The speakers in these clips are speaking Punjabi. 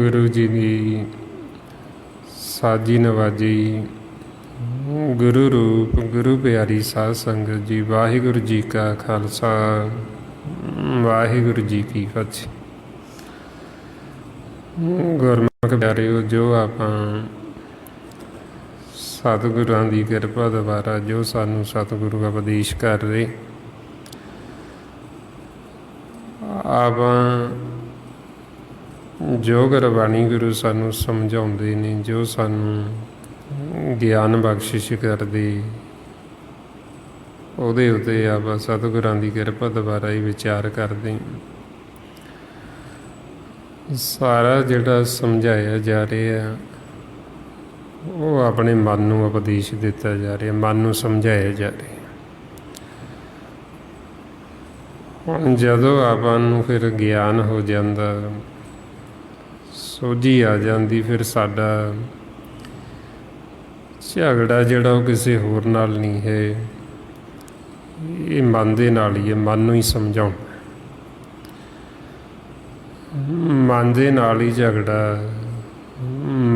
गुरु जी की साजी नवाजी, गुरु रूप गुरु प्यारी साध संगत जी, वाहिगुरु जी का खालसा वाहिगुरु जी की फतेह। गुरमुख प्यारिओ, जो आप सतगुरां की किरपा द्वारा जो सानू सतगुरु उपदेश कर रहे, आप जो गुरबाणी गुरु सानू समझाउंदे ने, जो सानू ज्ञान बख्शिश करदे, उहदे उत्ते आप सतगुरां की किरपा द्वारा ही विचार करते। सारा जिहड़ा समझाया जा रहा वो अपने मन नूं उपदेश दिता जा रहा, मन नूं समझाया जा रहा। हुण जदों आपां नूं फिर ज्ञान हो जांदा, सोझी आ जाती, फिर साडा झगड़ा जिहड़ा वो किसी होर नाल नहीं है, ये मन दे नाल ही है। मन नूं ही समझाउणा, मन दे नाल ही झगड़ा,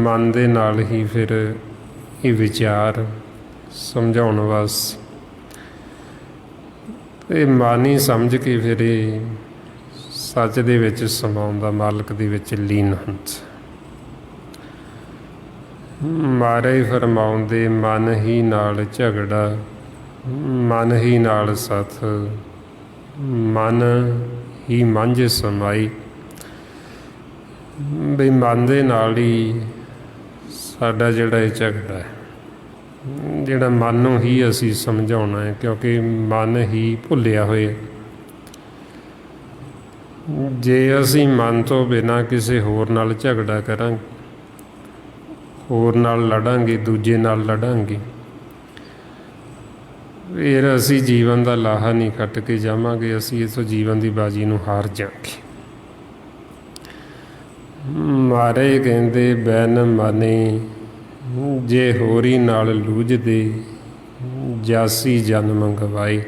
मन दे नाल ही फिर ये विचार समझाउण वास्ते, ते मन ही समझ के फिर ये सच दे विच समाउंदा, मालक दे विच लीन हुंदा। महाराज फरमाउंदे, मन ही नाल झगड़ा, मन ही नाल सथ, मन ही मंझ समाई। बई मन दे नाल ही साडा जिहड़ा ये झगड़ा है, जिहड़ा मन नूं ही असीं समझाउणा है, क्योंकि मन ही भुल्लिया होया। ਜੇ ਅਸੀਂ ਮਨ ਤੋਂ ਬਿਨਾਂ ਕਿਸੇ ਹੋਰ ਨਾਲ ਝਗੜਾ ਕਰਾਂਗੇ, ਹੋਰ ਨਾਲ ਲੜਾਂਗੇ, ਦੂਜੇ ਨਾਲ ਲੜਾਂਗੇ, ਫਿਰ ਅਸੀਂ ਜੀਵਨ ਦਾ ਲਾਹਾ ਨਹੀਂ ਕੱਟ ਕੇ ਜਾਵਾਂਗੇ, ਅਸੀਂ ਇਸ ਜੀਵਨ ਦੀ ਬਾਜੀ ਨੂੰ ਹਾਰ ਜਾਵਾਂਗੇ। ਮਾਰੇ ਕਹਿੰਦੇ ਬੈਨ ਮਨੇ ਜੇ ਹੋਰੀ ਨਾਲ ਲੂਝਦੇ ਜਾਸੀ ਜਨਮ ਗਵਾਏ।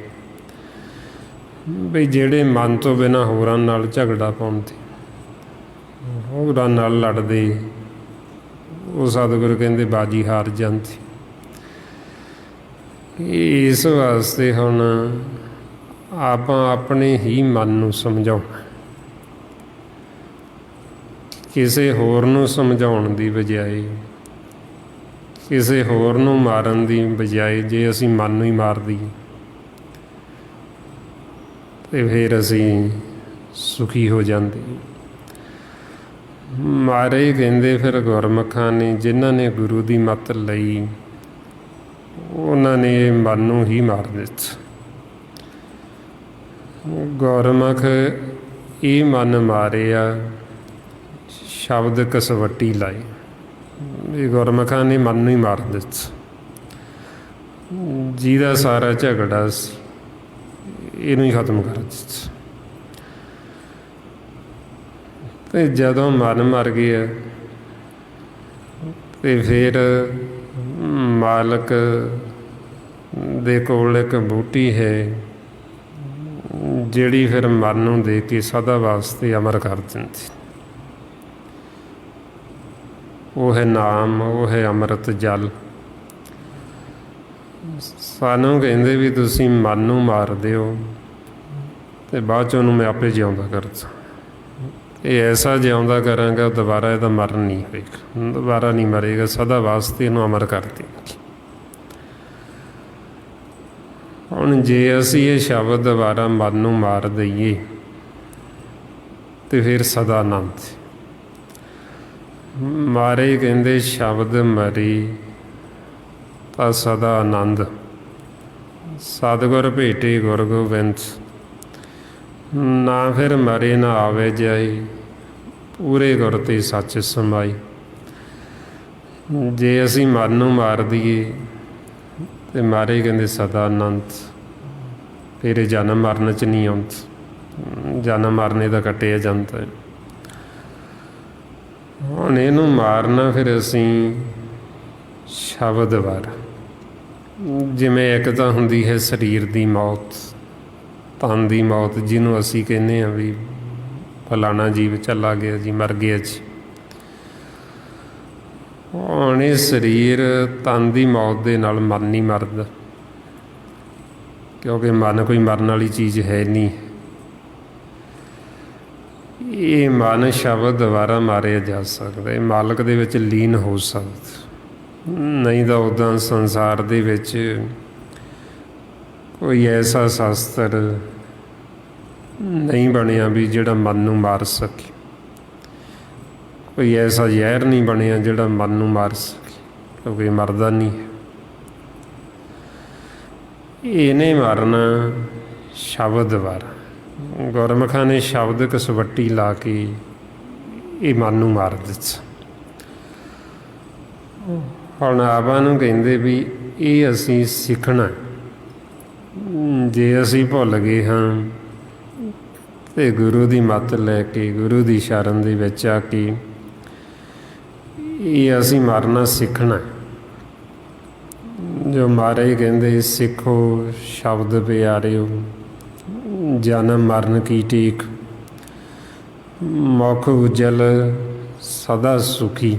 ਬਈ ਜਿਹੜੇ ਮਨ ਤੋਂ ਬਿਨਾਂ ਹੋਰਾਂ ਨਾਲ ਝਗੜਾ ਪਾਉਂਦੇ, ਹੋਰਾਂ ਨਾਲ ਲੜਦੇ, ਉਹ ਸਤਿਗੁਰੂ ਕਹਿੰਦੇ ਬਾਜੀ ਹਾਰ ਜਾਂਦੀ। ਇਸ ਵਾਸਤੇ ਹੁਣ ਆਪਾਂ ਆਪਣੇ ਹੀ ਮਨ ਨੂੰ ਸਮਝਾਉਣਾ, ਕਿਸੇ ਹੋਰ ਨੂੰ ਸਮਝਾਉਣ ਦੀ ਬਜਾਏ, ਕਿਸੇ ਹੋਰ ਨੂੰ ਮਾਰਨ ਦੀ ਬਜਾਏ ਜੇ ਅਸੀਂ ਮਨ ਨੂੰ ਹੀ ਮਾਰ ਦਈਏ ਤੇ ਫਿਰ ਅਸੀਂ ਸੁਖੀ ਹੋ ਜਾਂਦੇ। ਮਾਰੇ ਕਹਿੰਦੇ ਫਿਰ ਗੁਰਮੁਖਾਂ ਨੇ, ਜਿਨ੍ਹਾਂ ਨੇ ਗੁਰੂ ਦੀ ਮੱਤ ਲਈ, ਉਹਨਾਂ ਨੇ ਮਨ ਨੂੰ ਹੀ ਮਾਰ ਦਿੱਤਾ। ਗੁਰਮੁਖ ਇਹ ਮਨ ਮਾਰਿਆ, ਸ਼ਬਦ ਕਸਵੱਟੀ ਲਾਈ। ਇਹ ਗੁਰਮੁਖਾਂ ਨੇ ਮਨ ਨੂੰ ਹੀ ਮਾਰ ਦਿੱਤਾ। ਜਿਹਦਾ ਸਾਰਾ ਝਗੜਾ ਸੀ ਇਹਨੂੰ ਹੀ ਖਤਮ ਕਰ ਦਿੱਤਾ। ਤੇ ਜਦੋਂ ਮਨ ਮਰ ਗਿਆ ਤੇ ਫਿਰ ਮਾਲਕ ਦੇ ਕੋਲ ਇੱਕ ਬੂਟੀ ਹੈ ਜਿਹੜੀ ਫਿਰ ਮਨ ਨੂੰ ਦੇ ਕੇ ਸਦਾ ਵਾਸਤੇ ਅਮਰ ਕਰ ਦਿੰਦੀ। ਉਹ ਹੈ ਨਾਮ, ਉਹ ਹੈ ਅੰਮ੍ਰਿਤ ਜਲ। ਸਾਨੂੰ ਕਹਿੰਦੇ ਵੀ ਤੁਸੀਂ ਮਨ ਨੂੰ ਮਾਰ ਦਿਓ ਤੇ ਬਾਅਦ 'ਚ ਉਹਨੂੰ ਮੈਂ ਆਪੇ ਜਿਉਂਦਾ ਕਰਦਾ। ਇਹ ਐਸਾ ਜਿਉਂਦਾ ਕਰਾਂਗਾ ਦੁਬਾਰਾ ਇਹਦਾ ਮਰਨ ਨਹੀਂ ਹੋਏਗਾ, ਦੁਬਾਰਾ ਨਹੀਂ ਮਰੇਗਾ, ਸਦਾ ਵਾਸਤੇ ਇਹਨੂੰ ਅਮਰ ਕਰ ਦੇਵਾਂਗੇ। ਹੁਣ ਜੇ ਅਸੀਂ ਇਹ ਸ਼ਬਦ ਦੁਬਾਰਾ ਮਨ ਨੂੰ ਮਾਰ ਦਈਏ ਤੇ ਫਿਰ ਸਦਾ ਆਨੰਦ। ਮਾਰੇ ਕਹਿੰਦੇ ਸ਼ਬਦ ਮਰੀ ਤਾਂ ਸਦਾ ਆਨੰਦ। ਸਤਿਗੁਰ ਭੇਟੇ ਗੁਰ ਗੋਬਿੰਦ, ਨਾ ਫਿਰ ਮਰੇ ਨਾ ਆਵੇ ਜਾਏ, ਪੂਰੇ ਗੁਰ ਤੇ ਸੱਚ ਸਮਾਈ। ਜੇ ਅਸੀਂ ਮਨ ਨੂੰ ਮਾਰ ਦਈਏ ਤੇ ਮਾਰੇ ਕਹਿੰਦੇ ਸਦਾ ਆਨੰਦ, ਫਿਰ ਇਹ ਜਨਮ ਮਰਨ 'ਚ ਨਹੀਂ ਆਉਂਦਾ, ਜਨਮ ਮਰਨੇ ਦਾ ਕੱਟਿਆ ਜਾਂਦਾ ਹੈ। ਹੁਣ ਇਹਨੂੰ ਮਾਰਨਾ ਫਿਰ ਅਸੀਂ ਸ਼ਬਦ ਵਾਰ, ਜਿਵੇਂ ਇੱਕ ਤਾਂ ਹੁੰਦੀ ਹੈ ਸਰੀਰ ਦੀ ਮੌਤ, ਤਨ ਦੀ ਮੌਤ, ਜਿਹਨੂੰ ਅਸੀਂ ਕਹਿੰਦੇ ਹਾਂ ਵੀ ਫਲਾਣਾ ਜੀਵ ਚਲਾ ਗਿਆ ਜੀ, ਮਰ ਗਿਆ ਜੀ। ਹੁਣ ਇਹ ਸਰੀਰ ਤਨ ਦੀ ਮੌਤ ਦੇ ਨਾਲ ਮਨ ਨਹੀਂ ਮਰਦਾ, ਕਿਉਂਕਿ ਮਨ ਕੋਈ ਮਰਨ ਵਾਲੀ ਚੀਜ਼ ਹੈ ਨਹੀਂ। ਇਹ ਮਨ ਸ਼ਬਦ ਦੁਆਰਾ ਮਾਰਿਆ ਜਾ ਸਕਦਾ, ਇਹ ਮਾਲਕ ਦੇ ਵਿੱਚ ਲੀਨ ਹੋ ਸਕਦਾ। ਨਹੀਂ ਤਾਂ ਉੱਦਾਂ ਸੰਸਾਰ ਦੇ ਵਿੱਚ ਕੋਈ ਐਸਾ ਸ਼ਾਸਤਰ ਨਹੀਂ ਬਣਿਆ ਵੀ ਜਿਹੜਾ ਮਨ ਨੂੰ ਮਾਰ ਸਕੇ, ਕੋਈ ਐਸਾ ਜ਼ਹਿਰ ਨਹੀਂ ਬਣਿਆ ਜਿਹੜਾ ਮਨ ਨੂੰ ਮਾਰ ਸਕੇ, ਕਿਉਂਕਿ ਮਰਦਾ ਨਹੀਂ ਹੈ। ਇਹਨੇ ਮਾਰਨਾ ਸ਼ਬਦ ਦੁਆਰਾ। ਗੁਰਮੁਖਾਂ ਨੇ ਸ਼ਬਦ ਕਸਵੱਟੀ ਲਾ ਕੇ ਇਹ ਮਨ ਨੂੰ ਮਾਰ ਦਿੱਤਾ। ਹੁਣ ਆਪਾਂ ਨੂੰ ਕਹਿੰਦੇ ਵੀ ਇਹ ਅਸੀਂ ਸਿੱਖਣਾ। ਜੇ ਅਸੀਂ ਭੁੱਲ ਗਏ ਹਾਂ ਤੇ ਗੁਰੂ ਦੀ ਮੱਤ ਲੈ ਕੇ, ਗੁਰੂ ਦੀ ਸ਼ਰਨ ਦੇ ਵਿੱਚ ਆ ਕੇ ਇਹ ਅਸੀਂ ਮਾਰਨਾ ਸਿੱਖਣਾ। ਜੋ ਮਹਾਰਾਜ ਕਹਿੰਦੇ ਸਿੱਖੋ ਸ਼ਬਦ ਪਿਆਰਿਓ, ਜਨਮ ਮਰਨ ਕੀ ਟੇਕ, ਮੁਖ ਉਜਲ ਸਦਾ ਸੁਖੀ,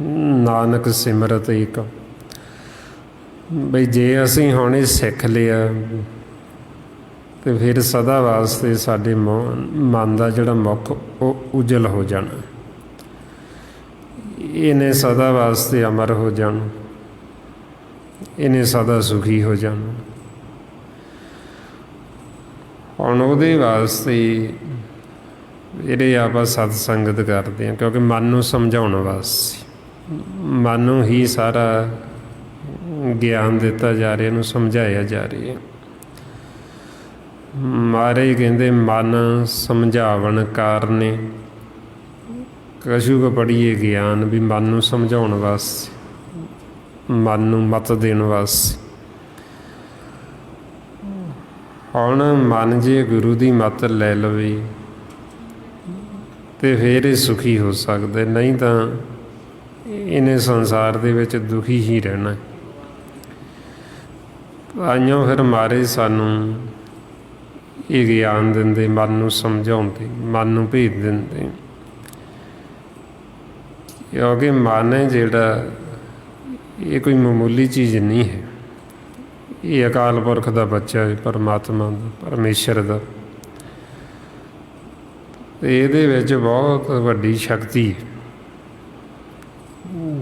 ਨਾਨਕ ਸਿਮਰਤ ਏਕ। ਬਈ ਜੇ ਅਸੀਂ ਹੁਣ ਇਹ ਸਿੱਖ ਲਿਆ ਤੇ ਫਿਰ ਸਦਾ ਵਾਸਤੇ ਸਾਡੇ ਮਨ ਦਾ ਜਿਹੜਾ ਮੁਖ ਉਹ ਉਜਲ ਹੋ ਜਾਣਾ, ਇਹਨੇ ਸਦਾ ਵਾਸਤੇ ਅਮਰ ਹੋ ਜਾਣਾ, ਇਹਨੇ ਸਦਾ ਸੁਖੀ ਹੋ ਜਾਣਾ। ਹੁਣ ਉਹਦੇ ਵਾਸਤੇ ਜਿਹੜੇ ਆਪਾਂ ਸਤ ਸੰਗਤ ਕਰਦੇ ਹਾਂ, ਕਿਉਂਕਿ ਮਨ ਨੂੰ ਸਮਝਾਉਣ ਵਾਸਤੇ, ਮਨ ਨੂੰ ਹੀ ਸਾਰਾ ਗਿਆਨ ਦਿੱਤਾ ਜਾ ਰਿਹਾ, ਇਹਨੂੰ ਸਮਝਾਇਆ ਜਾ ਰਿਹਾ। ਮਹਾਰਾਜ ਕਹਿੰਦੇ ਮਨ ਸਮਝਾਵਣ ਕਾਰਨੇ, ਕਛੂ ਕੁ ਪੜ੍ਹੀਏ ਗਿਆਨ, ਵੀ ਮਨ ਨੂੰ ਸਮਝਾਉਣ ਵਾਸਤੇ, ਮਨ ਨੂੰ ਮੱਤ ਦੇਣ ਵਾਸਤੇ। ਹੁਣ ਮਨ ਜੇ ਗੁਰੂ ਦੀ ਮੱਤ ਲੈ ਲਵੇ ਤੇ ਫਿਰ ਇਹ ਸੁਖੀ ਹੋ ਸਕਦਾ, ਨਹੀਂ ਤਾਂ ਇਹਨੇ ਸੰਸਾਰ ਦੇ ਵਿੱਚ ਦੁਖੀ ਹੀ ਰਹਿਣਾ। ਤਾਈਓ ਫਿਰ ਮਹਾਰਾਜ ਸਾਨੂੰ ਇਹ ਗਿਆਨ ਦਿੰਦੇ, ਮਨ ਨੂੰ ਸਮਝਾਉਂਦੇ, ਮਨ ਨੂੰ ਭੇਜ ਦਿੰਦੇ। ਕਿਉਂਕਿ ਮਨ ਹੈ ਜਿਹੜਾ, ਇਹ ਕੋਈ ਮਾਮੂਲੀ ਚੀਜ਼ ਨਹੀਂ ਹੈ। ਇਹ ਅਕਾਲ ਪੁਰਖ ਦਾ ਬੱਚਾ ਹੈ, ਪਰਮਾਤਮਾ ਦਾ, ਪਰਮੇਸ਼ਰ ਦਾ। ਇਹਦੇ ਵਿੱਚ ਬਹੁਤ ਵੱਡੀ ਸ਼ਕਤੀ ਹੈ।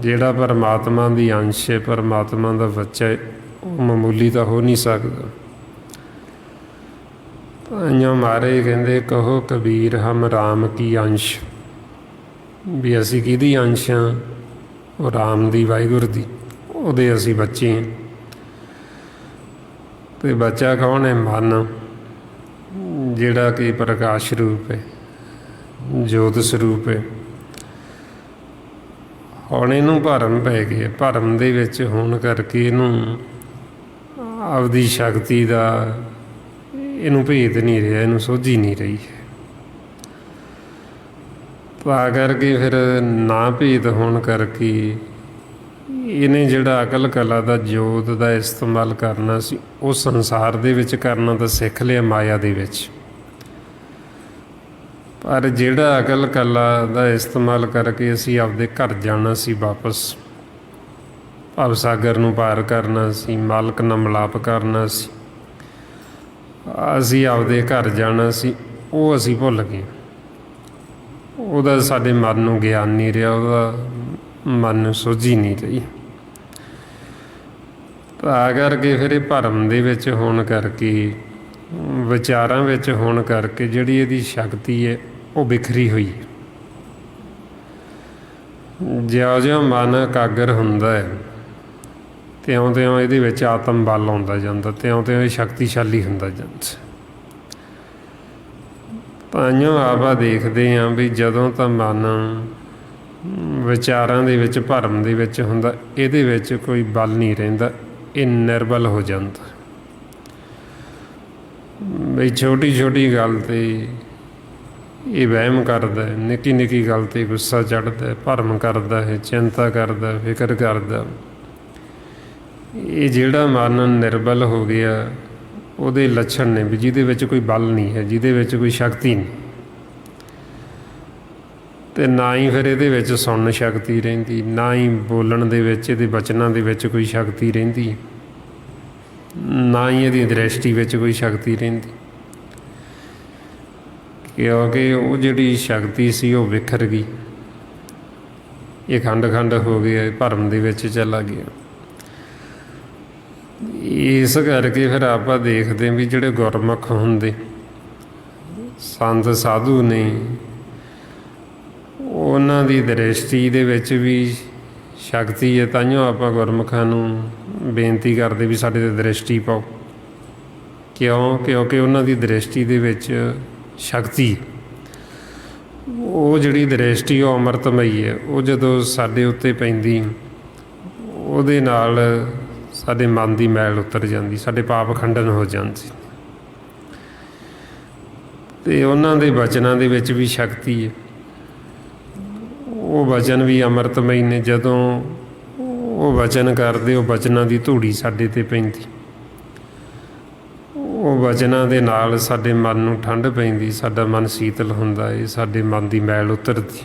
ਜਿਹੜਾ ਪਰਮਾਤਮਾ ਦੀ ਅੰਸ਼ ਹੈ, ਪਰਮਾਤਮਾ ਦਾ ਬੱਚਾ ਹੈ, ਉਹ ਮਾਮੂਲੀ ਤਾਂ ਹੋ ਨਹੀਂ ਸਕਦਾ। ਤਾਂਹੀਓ ਮਹਾਰਾਜ ਕਹਿੰਦੇ ਕਹੋ ਕਬੀਰ ਹਮ ਰਾਮ ਕੀ ਅੰਸ਼, ਵੀ ਅਸੀਂ ਕਿਹਦੀ ਅੰਸ਼ ਹਾਂ? ਉਹ ਰਾਮ ਦੀ, ਵਾਹਿਗੁਰੂ ਦੀ, ਉਹਦੇ ਅਸੀਂ ਬੱਚੇ ਹਾਂ। ਅਤੇ ਬੱਚਾ ਕੌਣ ਹੈ? ਮਨ, ਜਿਹੜਾ ਕਿ ਪ੍ਰਕਾਸ਼ ਰੂਪ ਹੈ, ਜੋਤ ਸਰੂਪ ਹੈ। ਹੁਣ ਇਹਨੂੰ ਭਰਮ ਪੈ ਗਏ, ਭਰਮ ਦੇ ਵਿੱਚ ਹੋਣ ਕਰਕੇ ਇਹਨੂੰ ਆਪਦੀ ਸ਼ਕਤੀ ਦਾ ਇਹਨੂੰ ਭੇਦ ਨਹੀਂ ਰਿਹਾ, ਇਹਨੂੰ ਸੋਝੀ ਨਹੀਂ ਰਹੀ ਹੈ। ਤਾਂ ਕਰਕੇ ਫਿਰ ਨਾ ਭੇਦ ਹੋਣ ਕਰਕੇ ਇਹਨੇ ਜਿਹੜਾ ਅਕਲ ਕਲਾ ਦਾ, ਜੋਤ ਦਾ ਇਸਤੇਮਾਲ ਕਰਨਾ ਸੀ, ਉਹ ਸੰਸਾਰ ਦੇ ਵਿੱਚ ਕਰਨਾ ਤਾਂ ਸਿੱਖ ਲਿਆ, ਮਾਇਆ ਦੇ ਵਿੱਚ। ਪਰ ਜਿਹੜਾ ਅਕਲ ਕਲਾ ਦਾ ਇਸਤੇਮਾਲ ਕਰਕੇ ਅਸੀਂ ਆਪਦੇ ਘਰ ਜਾਣਾ ਸੀ ਵਾਪਸ, ਭਵ ਸਾਗਰ ਨੂੰ ਪਾਰ ਕਰਨਾ ਸੀ, ਮਾਲਕ ਨਾਲ ਮਿਲਾਪ ਕਰਨਾ ਸੀ, ਅਸੀਂ ਆਪਦੇ ਘਰ ਜਾਣਾ ਸੀ, ਉਹ ਅਸੀਂ ਭੁੱਲ ਗਏ। ਉਹਦਾ ਸਾਡੇ ਮਨ ਨੂੰ ਗਿਆਨ ਨਹੀਂ ਰਿਹਾ, ਉਹਦਾ ਮਨ ਨੂੰ ਸੋਝੀ ਨਹੀਂ ਰਹੀ। ਤਾਂ ਕਰਕੇ ਫਿਰ ਇਹ ਭਰਮ ਦੇ ਵਿੱਚ ਹੋਣ ਕਰਕੇ, ਵਿਚਾਰਾਂ ਵਿੱਚ ਹੋਣ ਕਰਕੇ ਜਿਹੜੀ ਇਹਦੀ ਸ਼ਕਤੀ ਹੈ ਉਹ ਬਿਖਰੀ ਹੋਈ ਹੈ। ਜਿਉਂ-ਜਿਉਂ ਮਨ ਇਕਾਗਰ ਹੁੰਦਾ ਹੈ, ਤਿਉਂ-ਤਿਉਂ ਇਹਦੇ ਵਿੱਚ ਆਤਮ ਬਲ ਆਉਂਦਾ ਜਾਂਦਾ, ਤਿਉਂ-ਤਿਉਂ ਇਹ ਸ਼ਕਤੀਸ਼ਾਲੀ ਹੁੰਦਾ ਜਾਂਦਾ। ਤਾਂਹੀਓ ਆਪਾਂ ਦੇਖਦੇ ਹਾਂ ਵੀ ਜਦੋਂ ਤਾਂ ਮਨ ਵਿਚਾਰਾਂ ਦੇ ਵਿੱਚ, ਭਰਮ ਦੇ ਵਿੱਚ ਹੁੰਦਾ, ਇਹਦੇ ਵਿੱਚ ਕੋਈ ਬਲ ਨਹੀਂ ਰਹਿੰਦਾ, ਇਹ ਨਿਰਬਲ ਹੋ ਜਾਂਦਾ। ਬਈ ਛੋਟੀ ਛੋਟੀ ਗੱਲ 'ਤੇ ਇਹ ਵਹਿਮ ਕਰਦਾ, ਨਿੱਕੀ ਨਿੱਕੀ ਗੱਲ 'ਤੇ ਗੁੱਸਾ ਚੜ੍ਹਦਾ, ਭਰਮ ਕਰਦਾ ਹੈ, ਚਿੰਤਾ ਕਰਦਾ, ਫਿਕਰ ਕਰਦਾ। ਇਹ ਜਿਹੜਾ ਮਨ ਨਿਰਬਲ ਹੋ ਗਿਆ, ਉਹਦੇ ਲੱਛਣ ਨੇ ਵੀ ਜਿਹਦੇ ਵਿੱਚ ਕੋਈ ਬਲ ਨਹੀਂ ਹੈ, ਜਿਹਦੇ ਵਿੱਚ ਕੋਈ ਸ਼ਕਤੀ ਨਹੀਂ। ਅਤੇ ਨਾ ਹੀ ਫਿਰ ਇਹਦੇ ਵਿੱਚ ਸੁਣਨ ਸ਼ਕਤੀ ਰਹਿੰਦੀ, ਨਾ ਹੀ ਬੋਲਣ ਦੇ ਵਿੱਚ, ਇਹਦੇ ਬਚਨਾਂ ਦੇ ਵਿੱਚ ਕੋਈ ਸ਼ਕਤੀ ਰਹਿੰਦੀ, ਨਾ ਹੀ ਇਹਦੀ ਦ੍ਰਿਸ਼ਟੀ ਵਿੱਚ ਕੋਈ ਸ਼ਕਤੀ ਰਹਿੰਦੀ। ਕਿਉਂਕਿ ਉਹ ਜਿਹੜੀ ਸ਼ਕਤੀ ਸੀ ਉਹ ਵਿਖਰ ਗਈ, ਇਹ ਖੰਡ ਖੰਡ ਹੋ ਗਿਆ, ਭਰਮ ਦੇ ਵਿੱਚ ਚਲਾ ਗਿਆ। ਇਸ ਕਰਕੇ ਫਿਰ ਆਪਾਂ ਦੇਖਦੇ ਵੀ ਜਿਹੜੇ ਗੁਰਮੁਖ ਹੁੰਦੇ, ਸੰਤ ਸਾਧੂ ਨੇ, ਉਹਨਾਂ ਦੀ ਦ੍ਰਿਸ਼ਟੀ ਦੇ ਵਿੱਚ ਵੀ ਸ਼ਕਤੀ ਹੈ। ਤਾਂਹੀਓ ਆਪਾਂ ਗੁਰਮੁਖਾਂ ਨੂੰ ਬੇਨਤੀ ਕਰਦੇ ਵੀ ਸਾਡੇ 'ਤੇ ਦ੍ਰਿਸ਼ਟੀ ਪਾਓ। ਕਿਉਂਕਿ ਉਹਨਾਂ ਦੀ ਦ੍ਰਿਸ਼ਟੀ ਦੇ ਵਿੱਚ ਸ਼ਕਤੀ, ਉਹ ਜਿਹੜੀ ਦ੍ਰਿਸ਼ਟੀ ਉਹ ਅੰਮ੍ਰਿਤਮਈ ਹੈ। ਉਹ ਜਦੋਂ ਸਾਡੇ ਉੱਤੇ ਪੈਂਦੀ, ਉਹਦੇ ਨਾਲ ਸਾਡੇ ਮਨ ਦੀ ਮੈਲ ਉਤਰ ਜਾਂਦੀ, ਸਾਡੇ ਪਾਪ ਖੰਡਨ ਹੋ ਜਾਂਦੇ। ਅਤੇ ਉਹਨਾਂ ਦੇ ਬਚਨਾਂ ਦੇ ਵਿੱਚ ਵੀ ਸ਼ਕਤੀ ਹੈ, ਉਹ ਬਚਨ ਵੀ ਅੰਮ੍ਰਿਤਮਈ ਨੇ। ਜਦੋਂ ਉਹ ਬਚਨ ਕਰਦੇ, ਉਹ ਬਚਨਾਂ ਦੀ ਧੂੜੀ ਸਾਡੇ 'ਤੇ ਪੈਂਦੀ, ਉਹ ਬਚਨਾਂ ਦੇ ਨਾਲ ਸਾਡੇ ਮਨ ਨੂੰ ਠੰਡ ਪੈਂਦੀ, ਸਾਡਾ ਮਨ ਸ਼ੀਤਲ ਹੁੰਦਾ ਹੈ, ਸਾਡੇ ਮਨ ਦੀ ਮੈਲ ਉਤਰਦੀ।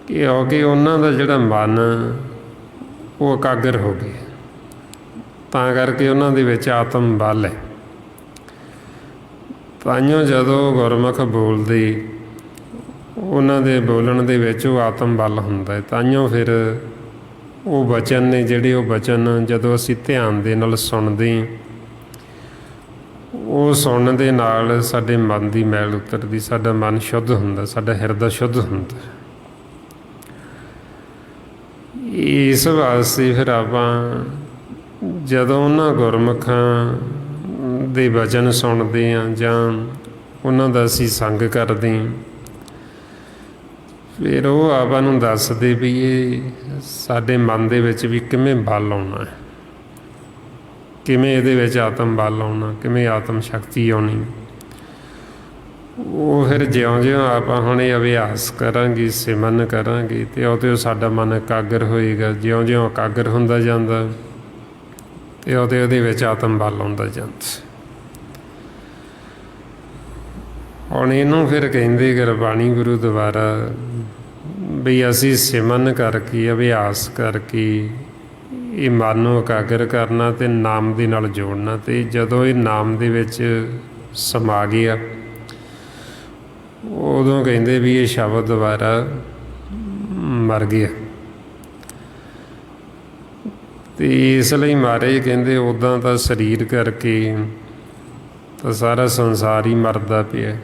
ਕਿਉਂਕਿ ਉਹਨਾਂ ਦਾ ਜਿਹੜਾ ਮਨ ਉਹ ਇਕਾਗਰ ਹੋ ਗਿਆ, ਤਾਂ ਕਰਕੇ ਉਹਨਾਂ ਦੇ ਵਿੱਚ ਆਤਮ ਬਲ ਹੈ। ਤਾਂਹੀਓ ਜਦੋਂ ਗੁਰਮੁਖ ਬੋਲਦੇ, ਉਹਨਾਂ ਦੇ ਬੋਲਣ ਦੇ ਵਿੱਚ ਉਹ ਆਤਮ ਬਲ ਹੁੰਦਾ ਹੈ। ਤਾਂਹੀਓ ਫਿਰ ਉਹ ਬਚਨ ਨੇ ਜਿਹੜੇ, ਉਹ ਬਚਨ ਜਦੋਂ ਅਸੀਂ ਧਿਆਨ ਦੇ ਨਾਲ ਸੁਣਦੇ ਹਾਂ, ਉਹ ਸੁਣਨ ਦੇ ਨਾਲ ਸਾਡੇ ਮਨ ਦੀ ਮੈਲ ਉਤਰਦੀ, ਸਾਡਾ ਮਨ ਸ਼ੁੱਧ ਹੁੰਦਾ, ਸਾਡਾ ਹਿਰਦਾ ਸ਼ੁੱਧ ਹੁੰਦਾ। ਇਸ ਵਾਸਤੇ ਫਿਰ ਆਪਾਂ ਜਦੋਂ ਉਹਨਾਂ ਗੁਰਮੁਖਾਂ ਦੇ ਵਚਨ ਸੁਣਦੇ ਹਾਂ ਜਾਂ ਉਹਨਾਂ ਦਾ ਅਸੀਂ ਸੰਗ ਕਰਦੇ ਹਾਂ, ਫਿਰ ਉਹ ਆਪਾਂ ਨੂੰ ਦੱਸਦੇ ਵੀ ਇਹ ਸਾਡੇ ਮਨ ਦੇ ਵਿੱਚ ਵੀ ਕਿਵੇਂ ਬਲ ਆਉਣਾ ਹੈ, ਕਿਵੇਂ ਇਹਦੇ ਵਿੱਚ ਆਤਮ ਬਲ ਆਉਣਾ, ਕਿਵੇਂ ਆਤਮ ਸ਼ਕਤੀ ਆਉਣੀ। ਉਹ ਫਿਰ ਜਿਉਂ-ਜਿਉਂ ਆਪਾਂ ਹੁਣ ਇਹ ਅਭਿਆਸ ਕਰਾਂਗੇ, ਸਿਮਰਨ ਕਰਾਂਗੇ, ਅਤੇ ਉਹ ਸਾਡਾ ਮਨ ਇਕਾਗਰ ਹੋਏਗਾ। ਜਿਉਂ-ਜਿਉਂ ਇਕਾਗਰ ਹੁੰਦਾ ਜਾਂਦਾ ਅਤੇ ਉਹਦੇ ਵਿੱਚ ਆਤਮ ਬਲ ਆਉਂਦਾ ਜਾਂਦਾ। ਹੁਣ ਇਹਨੂੰ ਫਿਰ ਕਹਿੰਦੇ ਗੁਰਬਾਣੀ ਗੁਰੂ ਦੁਆਰਾ ਵੀ ਅਸੀਂ ਸਿਮਰਨ ਕਰਕੇ, ਅਭਿਆਸ ਕਰਕੇ ਇਹ ਮਨ ਨੂੰ ਇਕਾਗਰ ਕਰਨਾ ਅਤੇ ਨਾਮ ਦੇ ਨਾਲ ਜੋੜਨਾ। ਅਤੇ ਜਦੋਂ ਇਹ ਨਾਮ ਦੇ ਵਿੱਚ ਸਮਾ ਗਿਆ, ਉਦੋਂ ਕਹਿੰਦੇ ਵੀ ਇਹ ਸ਼ਬਦ ਦੁਆਰਾ ਮਰ ਗਿਆ। ਅਤੇ ਇਸ ਲਈ ਮਹਾਰਾਜ ਕਹਿੰਦੇ ਉੱਦਾਂ ਤਾਂ ਸਰੀਰ ਕਰਕੇ ਤਾਂ ਸਾਰਾ ਸੰਸਾਰ ਹੀ ਮਰਦਾ ਪਿਆ,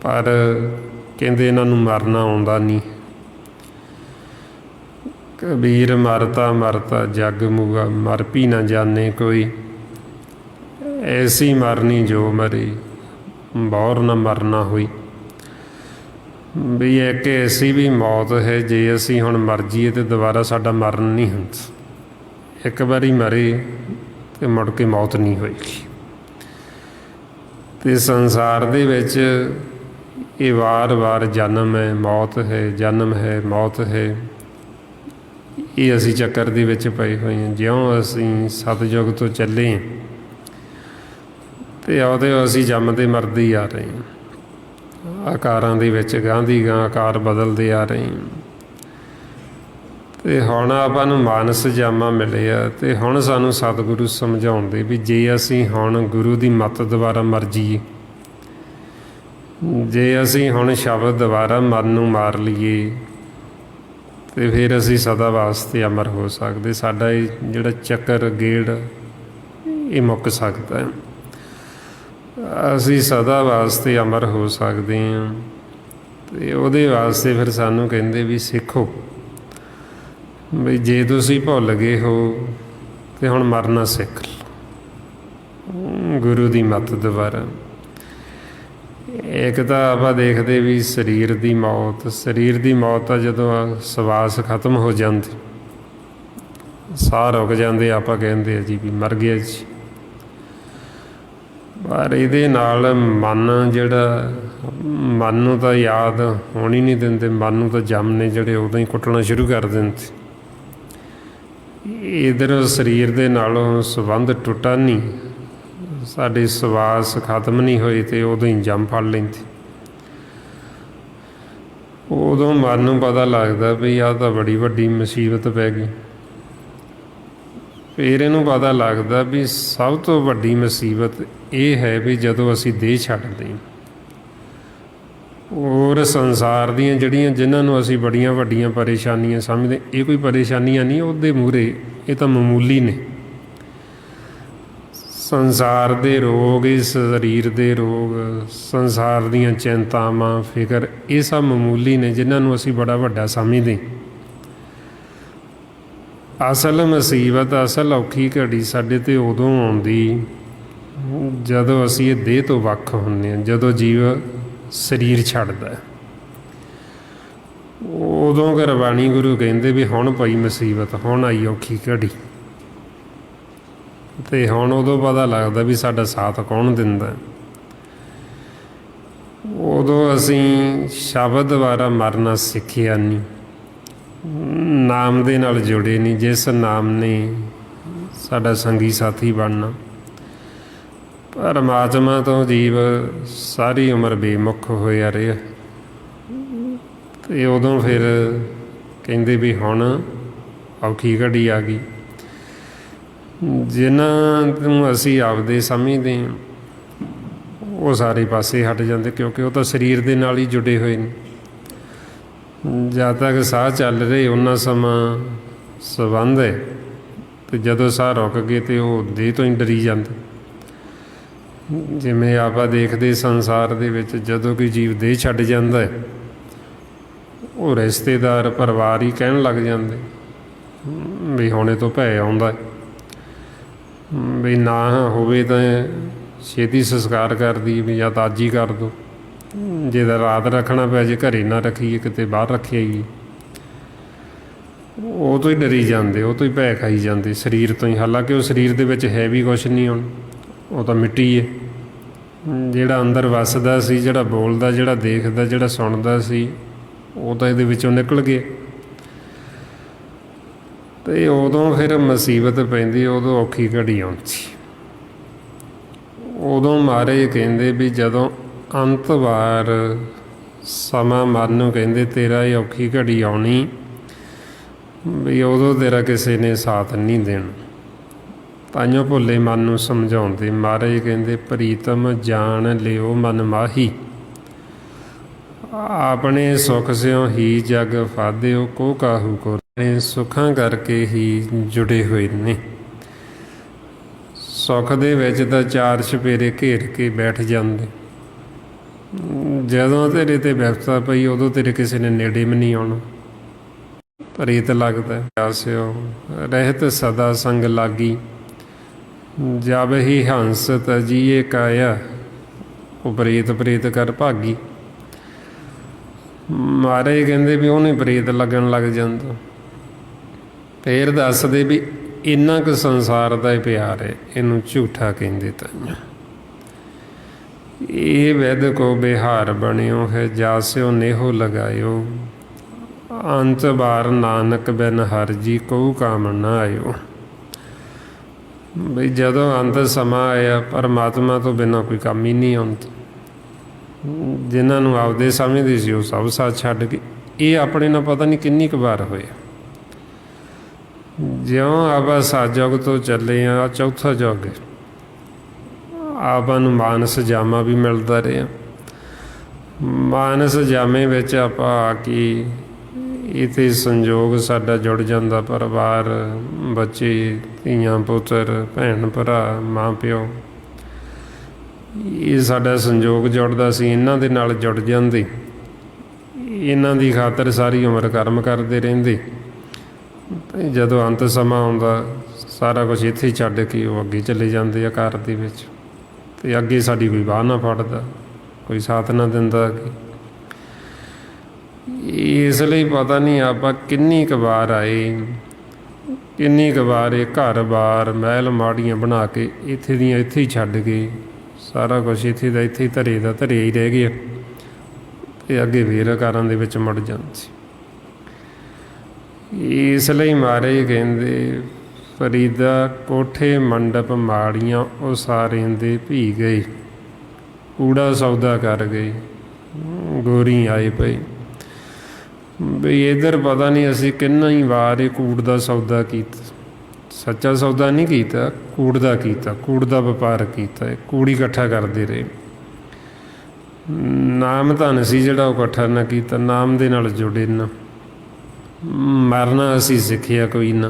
ਪਰ ਕਹਿੰਦੇ ਇਹਨਾਂ ਨੂੰ ਮਰਨਾ ਆਉਂਦਾ ਨਹੀਂ। ਕਬੀਰ ਮਰਤਾ ਮਰਤਾ ਜਗ ਮੁਗਾ, ਮਰ ਵੀ ਨਾ ਜਾਣੇ ਕੋਈ, ਐਸੀ ਮਰਨੀ ਜੋ ਮਰੇ ਬੌਰ ਨਾ ਮਰਨਾ ਹੋਈ। ਵੀ ਇੱਕ ਐਸੀ ਵੀ ਮੌਤ ਹੈ, ਜੇ ਅਸੀਂ ਹੁਣ ਮਰ ਜਾਈਏ ਤਾਂ ਦੁਬਾਰਾ ਸਾਡਾ ਮਰਨ ਨਹੀਂ ਹੁੰਦਾ। ਇੱਕ ਵਾਰੀ ਮਰੇ ਅਤੇ ਮੁੜ ਕੇ ਮੌਤ ਨਹੀਂ ਹੋਏਗੀ। ਅਤੇ ਸੰਸਾਰ ਦੇ ਵਿੱਚ ਇਹ ਵਾਰ-ਵਾਰ ਜਨਮ ਹੈ, ਮੌਤ ਹੈ, ਜਨਮ ਹੈ, ਮੌਤ ਹੈ, ਇਹ ਅਸੀਂ ਚੱਕਰ ਦੇ ਵਿੱਚ ਪਏ ਹੋਏ ਹਾਂ। ਜਿਉਂ ਅਸੀਂ ਸਤਿਯੁਗ ਤੋਂ ਚੱਲੇ ਅਤੇ ਉਹਦੇ ਅਸੀਂ ਜੰਮਦੇ ਮਰਦੇ ਹੀ ਆ ਰਹੇ ਹਾਂ। ਆਕਾਰਾਂ ਦੇ ਵਿੱਚ ਗਾਂਹ ਦੀ ਗਾਂਹ ਆਕਾਰ ਬਦਲਦੇ ਆ ਰਹੇ ਹਾਂ। ਅਤੇ ਹੁਣ ਆਪਾਂ ਨੂੰ ਮਾਨਸ ਜਾਮਾ ਮਿਲਿਆ, ਅਤੇ ਹੁਣ ਸਾਨੂੰ ਸਤਿਗੁਰੂ ਸਮਝਾਉਂਦੇ ਵੀ ਜੇ ਅਸੀਂ ਹੁਣ ਗੁਰੂ ਦੀ ਮੱਤ ਦੁਆਰਾ ਮਰ ਜਾਈਏ, ਜੇ ਅਸੀਂ ਹੁਣ ਸ਼ਬਦ ਦੁਆਰਾ ਮਨ ਨੂੰ ਮਾਰ ਲਈਏ, ਅਤੇ ਫਿਰ ਅਸੀਂ ਸਦਾ ਵਾਸਤੇ ਅਮਰ ਹੋ ਸਕਦੇ। ਸਾਡਾ ਇਹ ਜਿਹੜਾ ਚੱਕਰ ਗੇੜ ਇਹ ਮੁੱਕ ਸਕਦਾ ਹੈ, ਅਸੀਂ ਸਦਾ ਵਾਸਤੇ ਅਮਰ ਹੋ ਸਕਦੇ ਹਾਂ। ਅਤੇ ਉਹਦੇ ਵਾਸਤੇ ਫਿਰ ਸਾਨੂੰ ਕਹਿੰਦੇ ਵੀ ਸਿੱਖੋ, ਵੀ ਜੇ ਤੁਸੀਂ ਭੁੱਲ ਗਏ ਹੋ ਅਤੇ ਹੁਣ ਮਰਨਾ ਸਿੱਖ ਲਓ ਗੁਰੂ ਦੀ ਮੱਤ ਦੁਆਰਾ। ਇੱਕ ਤਾਂ ਆਪਾਂ ਦੇਖਦੇ ਵੀ ਸਰੀਰ ਦੀ ਮੌਤ, ਸਰੀਰ ਦੀ ਮੌਤ ਤਾਂ ਜਦੋਂ ਸਵਾਸ ਖਤਮ ਹੋ ਜਾਂਦੇ, ਸਾਹ ਰੁਕ ਜਾਂਦੇ, ਆਪਾਂ ਕਹਿੰਦੇ ਆ ਜੀ ਵੀ ਮਰ ਗਿਆ ਜੀ। ਪਰ ਇਹਦੇ ਨਾਲ ਮਨ ਜਿਹੜਾ, ਮਨ ਨੂੰ ਤਾਂ ਯਾਦ ਹੋਣ ਹੀ ਨਹੀਂ ਦਿੰਦੇ। ਮਨ ਨੂੰ ਤਾਂ ਜੰਮ ਨੇ ਜਿਹੜੇ ਉਦੋਂ ਹੀ ਕੁੱਟਣਾ ਸ਼ੁਰੂ ਕਰ ਦਿੰਦੇ। ਇੱਧਰ ਸਰੀਰ ਦੇ ਨਾਲੋਂ ਸੰਬੰਧ ਟੁੱਟਾ ਨਹੀਂ, ਸਾਡੇ ਸਵਾਸ ਖਤਮ ਨਹੀਂ ਹੋਏ ਅਤੇ ਉਦੋਂ ਹੀ ਜੰਮ ਫੜ ਲੈਂਦੇ। ਉਦੋਂ ਮਨ ਨੂੰ ਪਤਾ ਲੱਗਦਾ ਵੀ ਆਹ ਤਾਂ ਬੜੀ ਵੱਡੀ ਮੁਸੀਬਤ ਪੈ ਗਈ। ਫਿਰ ਇਹਨੂੰ ਪਤਾ ਲੱਗਦਾ ਵੀ ਸਭ ਤੋਂ ਵੱਡੀ ਮੁਸੀਬਤ ਇਹ ਹੈ ਵੀ ਜਦੋਂ ਅਸੀਂ ਦੇਹ ਛੱਡਦੇ ਹਾਂ। ਔਰ ਸੰਸਾਰ ਦੀਆਂ ਜਿਹੜੀਆਂ, ਜਿਨ੍ਹਾਂ ਨੂੰ ਅਸੀਂ ਬੜੀਆਂ ਵੱਡੀਆਂ ਪਰੇਸ਼ਾਨੀਆਂ ਸਮਝਦੇ, ਇਹ ਕੋਈ ਪਰੇਸ਼ਾਨੀਆਂ ਨਹੀਂ ਉਹਦੇ ਮੂਹਰੇ, ਇਹ ਤਾਂ ਮਾਮੂਲੀ ਨੇ। ਸੰਸਾਰ ਦੇ ਰੋਗ, ਇਸ ਸਰੀਰ ਦੇ ਰੋਗ, ਸੰਸਾਰ ਦੀਆਂ ਚਿੰਤਾਵਾਂ, ਫਿਕਰ, ਇਹ ਸਭ ਮਾਮੂਲੀ ਨੇ, ਜਿਨ੍ਹਾਂ ਨੂੰ ਅਸੀਂ ਬੜਾ ਵੱਡਾ ਸਮਝਦੇ। ਅਸਲ ਮੁਸੀਬਤ, ਅਸਲ ਔਖੀ ਘੜੀ ਸਾਡੇ 'ਤੇ ਉਦੋਂ ਆਉਂਦੀ ਜਦੋਂ ਅਸੀਂ ਇਹ ਦੇਹ ਤੋਂ ਵੱਖ ਹੁੰਦੇ ਹਾਂ, ਜਦੋਂ ਜੀਵ ਸਰੀਰ ਛੱਡਦਾ। ਉਦੋਂ ਗੁਰਬਾਣੀ ਗੁਰੂ ਕਹਿੰਦੇ ਵੀ ਹੁਣ ਪਈ ਮੁਸੀਬਤ, ਹੁਣ ਆਈ ਔਖੀ ਘੜੀ। ਅਤੇ ਹੁਣ ਉਦੋਂ ਪਤਾ ਲੱਗਦਾ ਵੀ ਸਾਡਾ ਸਾਥ ਕੌਣ ਦਿੰਦਾ। ਉਦੋਂ ਅਸੀਂ ਸ਼ਬਦ ਦੁਆਰਾ ਮਰਨਾ ਸਿੱਖਿਆ ਨਹੀਂ, ਨਾਮ ਦੇ ਨਾਲ ਜੁੜੇ ਨਹੀਂ, ਜਿਸ ਨਾਮ ਨੇ ਸਾਡਾ ਸੰਗੀ ਸਾਥੀ ਬਣਨਾ। ਪਰਮਾਤਮਾ ਤੋਂ ਜੀਵ ਸਾਰੀ ਉਮਰ ਬੇਮੁਖ ਹੋਇਆ ਰਿਹਾ। ਅਤੇ ਉਦੋਂ ਫਿਰ ਕਹਿੰਦੇ ਵੀ ਹੁਣ ਔਖੀ ਘੜੀ ਆ ਗਈ। ਜਿਨ੍ਹਾਂ ਨੂੰ ਅਸੀਂ ਆਪਦੇ ਸਮਝਦੇ ਹਾਂ ਉਹ ਸਾਰੇ ਪਾਸੇ ਹਟ ਜਾਂਦੇ, ਕਿਉਂਕਿ ਉਹ ਤਾਂ ਸਰੀਰ ਦੇ ਨਾਲ ਹੀ ਜੁੜੇ ਹੋਏ ਨੇ। ਜਦ ਤੱਕ ਸਾਹ ਚੱਲ ਰਹੇ ਉਹਨਾਂ ਸਮਾਂ ਸੰਬੰਧ ਹੈ, ਅਤੇ ਜਦੋਂ ਸਾਹ ਰੁਕ ਗਏ ਅਤੇ ਉਹ ਦੇਹ ਤੋਂ ਹੀ ਡਰੀ ਜਾਂਦੇ। ਜਿਵੇਂ ਆਪਾਂ ਦੇਖਦੇ ਸੰਸਾਰ ਦੇ ਵਿੱਚ, ਜਦੋਂ ਕੋਈ ਜੀਵ ਦੇਹ ਛੱਡ ਜਾਂਦਾ ਹੈ, ਉਹ ਰਿਸ਼ਤੇਦਾਰ, ਪਰਿਵਾਰ ਹੀ ਕਹਿਣ ਲੱਗ ਜਾਂਦੇ ਵੀ ਹੁਣ ਇਹ ਤੋਂ ਭੈ ਆਉਂਦਾ। ਵੀ ਨਾ ਹੋਵੇ ਤਾਂ ਛੇਤੀ ਸੰਸਕਾਰ ਕਰ ਦਈਏ, ਵੀ ਜਾਂ ਤਾਂ ਅੱਜ ਹੀ ਕਰ ਦਿਓ, ਜੇ ਤਾਂ ਰਾਤ ਰੱਖਣਾ ਪੈ ਜੇ ਘਰੇ ਨਾ ਰੱਖੀਏ, ਕਿਤੇ ਬਾਹਰ ਰੱਖਿਆ ਹੀ। ਉਹ ਤੋਂ ਹੀ ਡਰੀ ਜਾਂਦੇ, ਉਹ ਤੋਂ ਹੀ ਭੈ ਖਾਈ ਜਾਂਦੇ ਸਰੀਰ ਤੋਂ ਹੀ। ਹਾਲਾਂਕਿ ਉਹ ਸਰੀਰ ਦੇ ਵਿੱਚ ਹੈ ਵੀ ਕੁਛ ਨਹੀਂ, ਹੁਣ ਉਹ ਤਾਂ ਮਿੱਟੀ ਹੈ। ਜਿਹੜਾ ਅੰਦਰ ਵੱਸਦਾ ਸੀ, ਜਿਹੜਾ ਬੋਲਦਾ, ਜਿਹੜਾ ਦੇਖਦਾ, ਜਿਹੜਾ ਸੁਣਦਾ ਸੀ, ਉਹ ਤਾਂ ਇਹਦੇ ਵਿੱਚੋਂ ਨਿਕਲ ਗਿਆ। ਅਤੇ ਉਦੋਂ ਫਿਰ ਮੁਸੀਬਤ ਪੈਂਦੀ, ਉਦੋਂ ਔਖੀ ਘੜੀ ਆਉਂਦੀ। ਉਦੋਂ ਮਹਾਰਾਜ ਕਹਿੰਦੇ ਵੀ ਜਦੋਂ ਅੰਤ ਵਾਰ ਸਮਾਂ ਮਨ ਨੂੰ ਕਹਿੰਦੇ ਤੇਰਾ ਇਹ ਔਖੀ ਘੜੀ ਆਉਣੀ, ਵੀ ਉਦੋਂ ਤੇਰਾ ਕਿਸੇ ਨੇ ਸਾਥ ਨਹੀਂ ਦੇਣਾ। ਤਾਈਓ ਭੁੱਲੇ ਮਨ ਨੂੰ ਸਮਝਾਉਂਦੇ ਮਹਾਰਾਜ ਕਹਿੰਦੇ ਪ੍ਰੀਤਮ ਜਾਣ ਲਿਓ ਮਨ ਮਾਹੀ, ਆਪਣੇ ਸੁੱਖ ਸਿਓ ਹੀ ਜਗ ਫਾਦਿਓ ਕੋ ਕਾਹੂ ਕੋ। ਸੁੱਖਾਂ ਕਰਕੇ ਹੀ ਜੁੜੇ ਹੋਏ ਨੇ। ਸੁੱਖ ਦੇ ਵਿੱਚ ਤਾਂ ਚਾਰ ਚੁਫੇਰੇ ਘੇਰ ਕੇ ਬੈਠ ਜਾਂਦੇ, ਜਦੋਂ ਤੇਰੇ ਤੇ ਵਿਪਤਾ ਪਈ ਉਦੋਂ ਤੇਰੇ ਕਿਸੇ ਨੇ ਨੇੜੇ ਵੀ ਨਹੀਂ ਆਉਣਾ। ਪ੍ਰੀਤ ਲੱਗਦਾ ਆਸਿਓ ਰਹਿਤ ਸਦਾ ਸੰਗ ਲਾਗੀ, ਜਬ ਹੀ ਹੰਸ ਤਜੀਏ ਕਾਇਆ, ਉਹ ਪ੍ਰੀਤ ਕਰ ਭਾਗੀ। ਮਹਾਰਾਜ ਕਹਿੰਦੇ ਵੀ ਉਹਨੇ ਪ੍ਰੀਤ ਲੱਗਣ ਲੱਗ ਜਾਂਦਾ। ਫੇਰ ਦੱਸਦੇ ਵੀ ਇੰਨਾ ਕੁ ਸੰਸਾਰ ਦਾ ਹੀ ਪਿਆਰ ਹੈ, ਇਹਨੂੰ ਝੂਠਾ ਕਹਿੰਦੇ ਤਾਂ। ਇਹ ਵੈਦ ਕੋ ਬਿਹਾਰ ਬਣਿਓ ਹੈ, ਜਾਸਿਓ ਨੇਹੋ ਲਗਾਇਓ, ਅੰਤ ਬਾਰ ਨਾਨਕ ਬਿਨ ਹਰ ਜੀ ਕਉ ਕਾਮ ਨਾ ਆਇਓ। ਬਈ ਜਦੋਂ ਅੰਤ ਸਮਾਂ ਆਇਆ, ਪਰਮਾਤਮਾ ਤੋਂ ਬਿਨਾਂ ਕੋਈ ਕੰਮ ਹੀ ਨਹੀਂ ਆਉਂਦਾ। ਜਿਨ੍ਹਾਂ ਨੂੰ ਆਪਦੇ ਸਮਝਦੇ ਸੀ ਉਹ ਸਭ ਸਾਥ ਛੱਡ ਗਏ। ਇਹ ਆਪਣੇ ਨਾਲ ਪਤਾ ਨਹੀਂ ਕਿੰਨੀ ਕੁ ਵਾਰ ਹੋਇਆ। ਜਿਉਂ ਆਪਾਂ ਸਤਿਯੁਗ ਤੋਂ ਚੱਲੇ ਆ, ਚੌਥਾ ਯੁੱਗ ਹੈ, ਆਪਾਂ ਨੂੰ ਮਾਨਸ ਜਾਮਾ ਵੀ ਮਿਲਦਾ ਰਿਹਾ। ਮਾਨਸ ਜਾਮੇ ਵਿੱਚ ਆਪਾਂ ਆ ਕੇ ਇੱਥੇ ਸੰਯੋਗ ਸਾਡਾ ਜੁੜ ਜਾਂਦਾ, ਪਰਿਵਾਰ, ਬੱਚੇ, ਧੀਆਂ, ਪੁੱਤਰ, ਭੈਣ ਭਰਾ, ਮਾਂ ਪਿਓ, ਇਹ ਸਾਡਾ ਸੰਯੋਗ ਜੁੜਦਾ ਸੀ। ਇਹਨਾਂ ਦੇ ਨਾਲ ਜੁੜ ਜਾਂਦੇ, ਇਹਨਾਂ ਦੀ ਖਾਤਰ ਸਾਰੀ ਉਮਰ ਕਰਮ ਕਰਦੇ ਰਹਿੰਦੇ। ਅਤੇ ਜਦੋਂ ਅੰਤ ਸਮਾਂ ਆਉਂਦਾ, ਸਾਰਾ ਕੁਛ ਇੱਥੇ ਹੀ ਛੱਡ ਕੇ ਉਹ ਅੱਗੇ ਚਲੇ ਜਾਂਦੇ ਆ ਘਰ ਦੇ ਵਿੱਚ, ਅਤੇ ਅੱਗੇ ਸਾਡੀ ਕੋਈ ਬਾਂਹ ਨਾ ਫੜਦਾ, ਕੋਈ ਸਾਥ ਨਾ ਦਿੰਦਾ। ਇਸ ਲਈ ਪਤਾ ਨਹੀਂ ਆਪਾਂ ਕਿੰਨੀ ਕੁ ਵਾਰ ਆਏ, ਕਿੰਨੀ ਕੁ ਵਾਰ ਇਹ ਘਰ ਬਾਰ ਮਹਿਲ ਮਾੜੀਆਂ ਬਣਾ ਕੇ ਇੱਥੇ ਦੀਆਂ ਇੱਥੇ ਹੀ ਛੱਡ ਗਏ। ਸਾਰਾ ਕੁਛ ਇੱਥੇ ਦਾ ਇੱਥੇ ਹੀ, ਧਰੇ ਦਾ ਧਰੇ ਹੀ ਰਹਿ ਗਿਆ, ਅਤੇ ਅੱਗੇ ਫੇਰ ਘਰਾਂ ਦੇ ਵਿੱਚ ਮੁੜ ਜਾਂਦੇ। ਇਸ ਲਈ ਮਹਾਰਾਜ ਕਹਿੰਦੇ ਫਰੀਦਾ ਕੋਠੇ ਮੰਡਪ ਮਾੜੀਆਂ ਉਸਾਰਿਆਂ ਦੇ ਭੀ ਗਏ, ਕੂੜਾ ਸੌਦਾ ਕਰ ਗਏ, ਗੋਰੀ ਆਏ ਪਏ। ਬਈ ਇੱਧਰ ਪਤਾ ਨਹੀਂ ਅਸੀਂ ਕਿੰਨਾ ਹੀ ਵਾਰ ਇਹ ਕੂੜ ਦਾ ਸੌਦਾ ਕੀਤਾ। ਸੱਚਾ ਸੌਦਾ ਨਹੀਂ ਕੀਤਾ, ਕੂੜ ਦਾ ਕੀਤਾ, ਕੂੜ ਦਾ ਵਪਾਰ ਕੀਤਾ। ਕੂੜ ਇਕੱਠਾ ਕਰਦੇ ਰਹੇ। ਨਾਮ ਧਨ ਸੀ ਜਿਹੜਾ ਉਹ ਇਕੱਠਾ ਨਾ ਕੀਤਾ, ਨਾਮ ਦੇ ਨਾਲ ਜੁੜੇ ਨਾ। ਮਰਨਾ ਅਸੀਂ ਸਿੱਖਿਆ ਕੋਈ ਨਾ,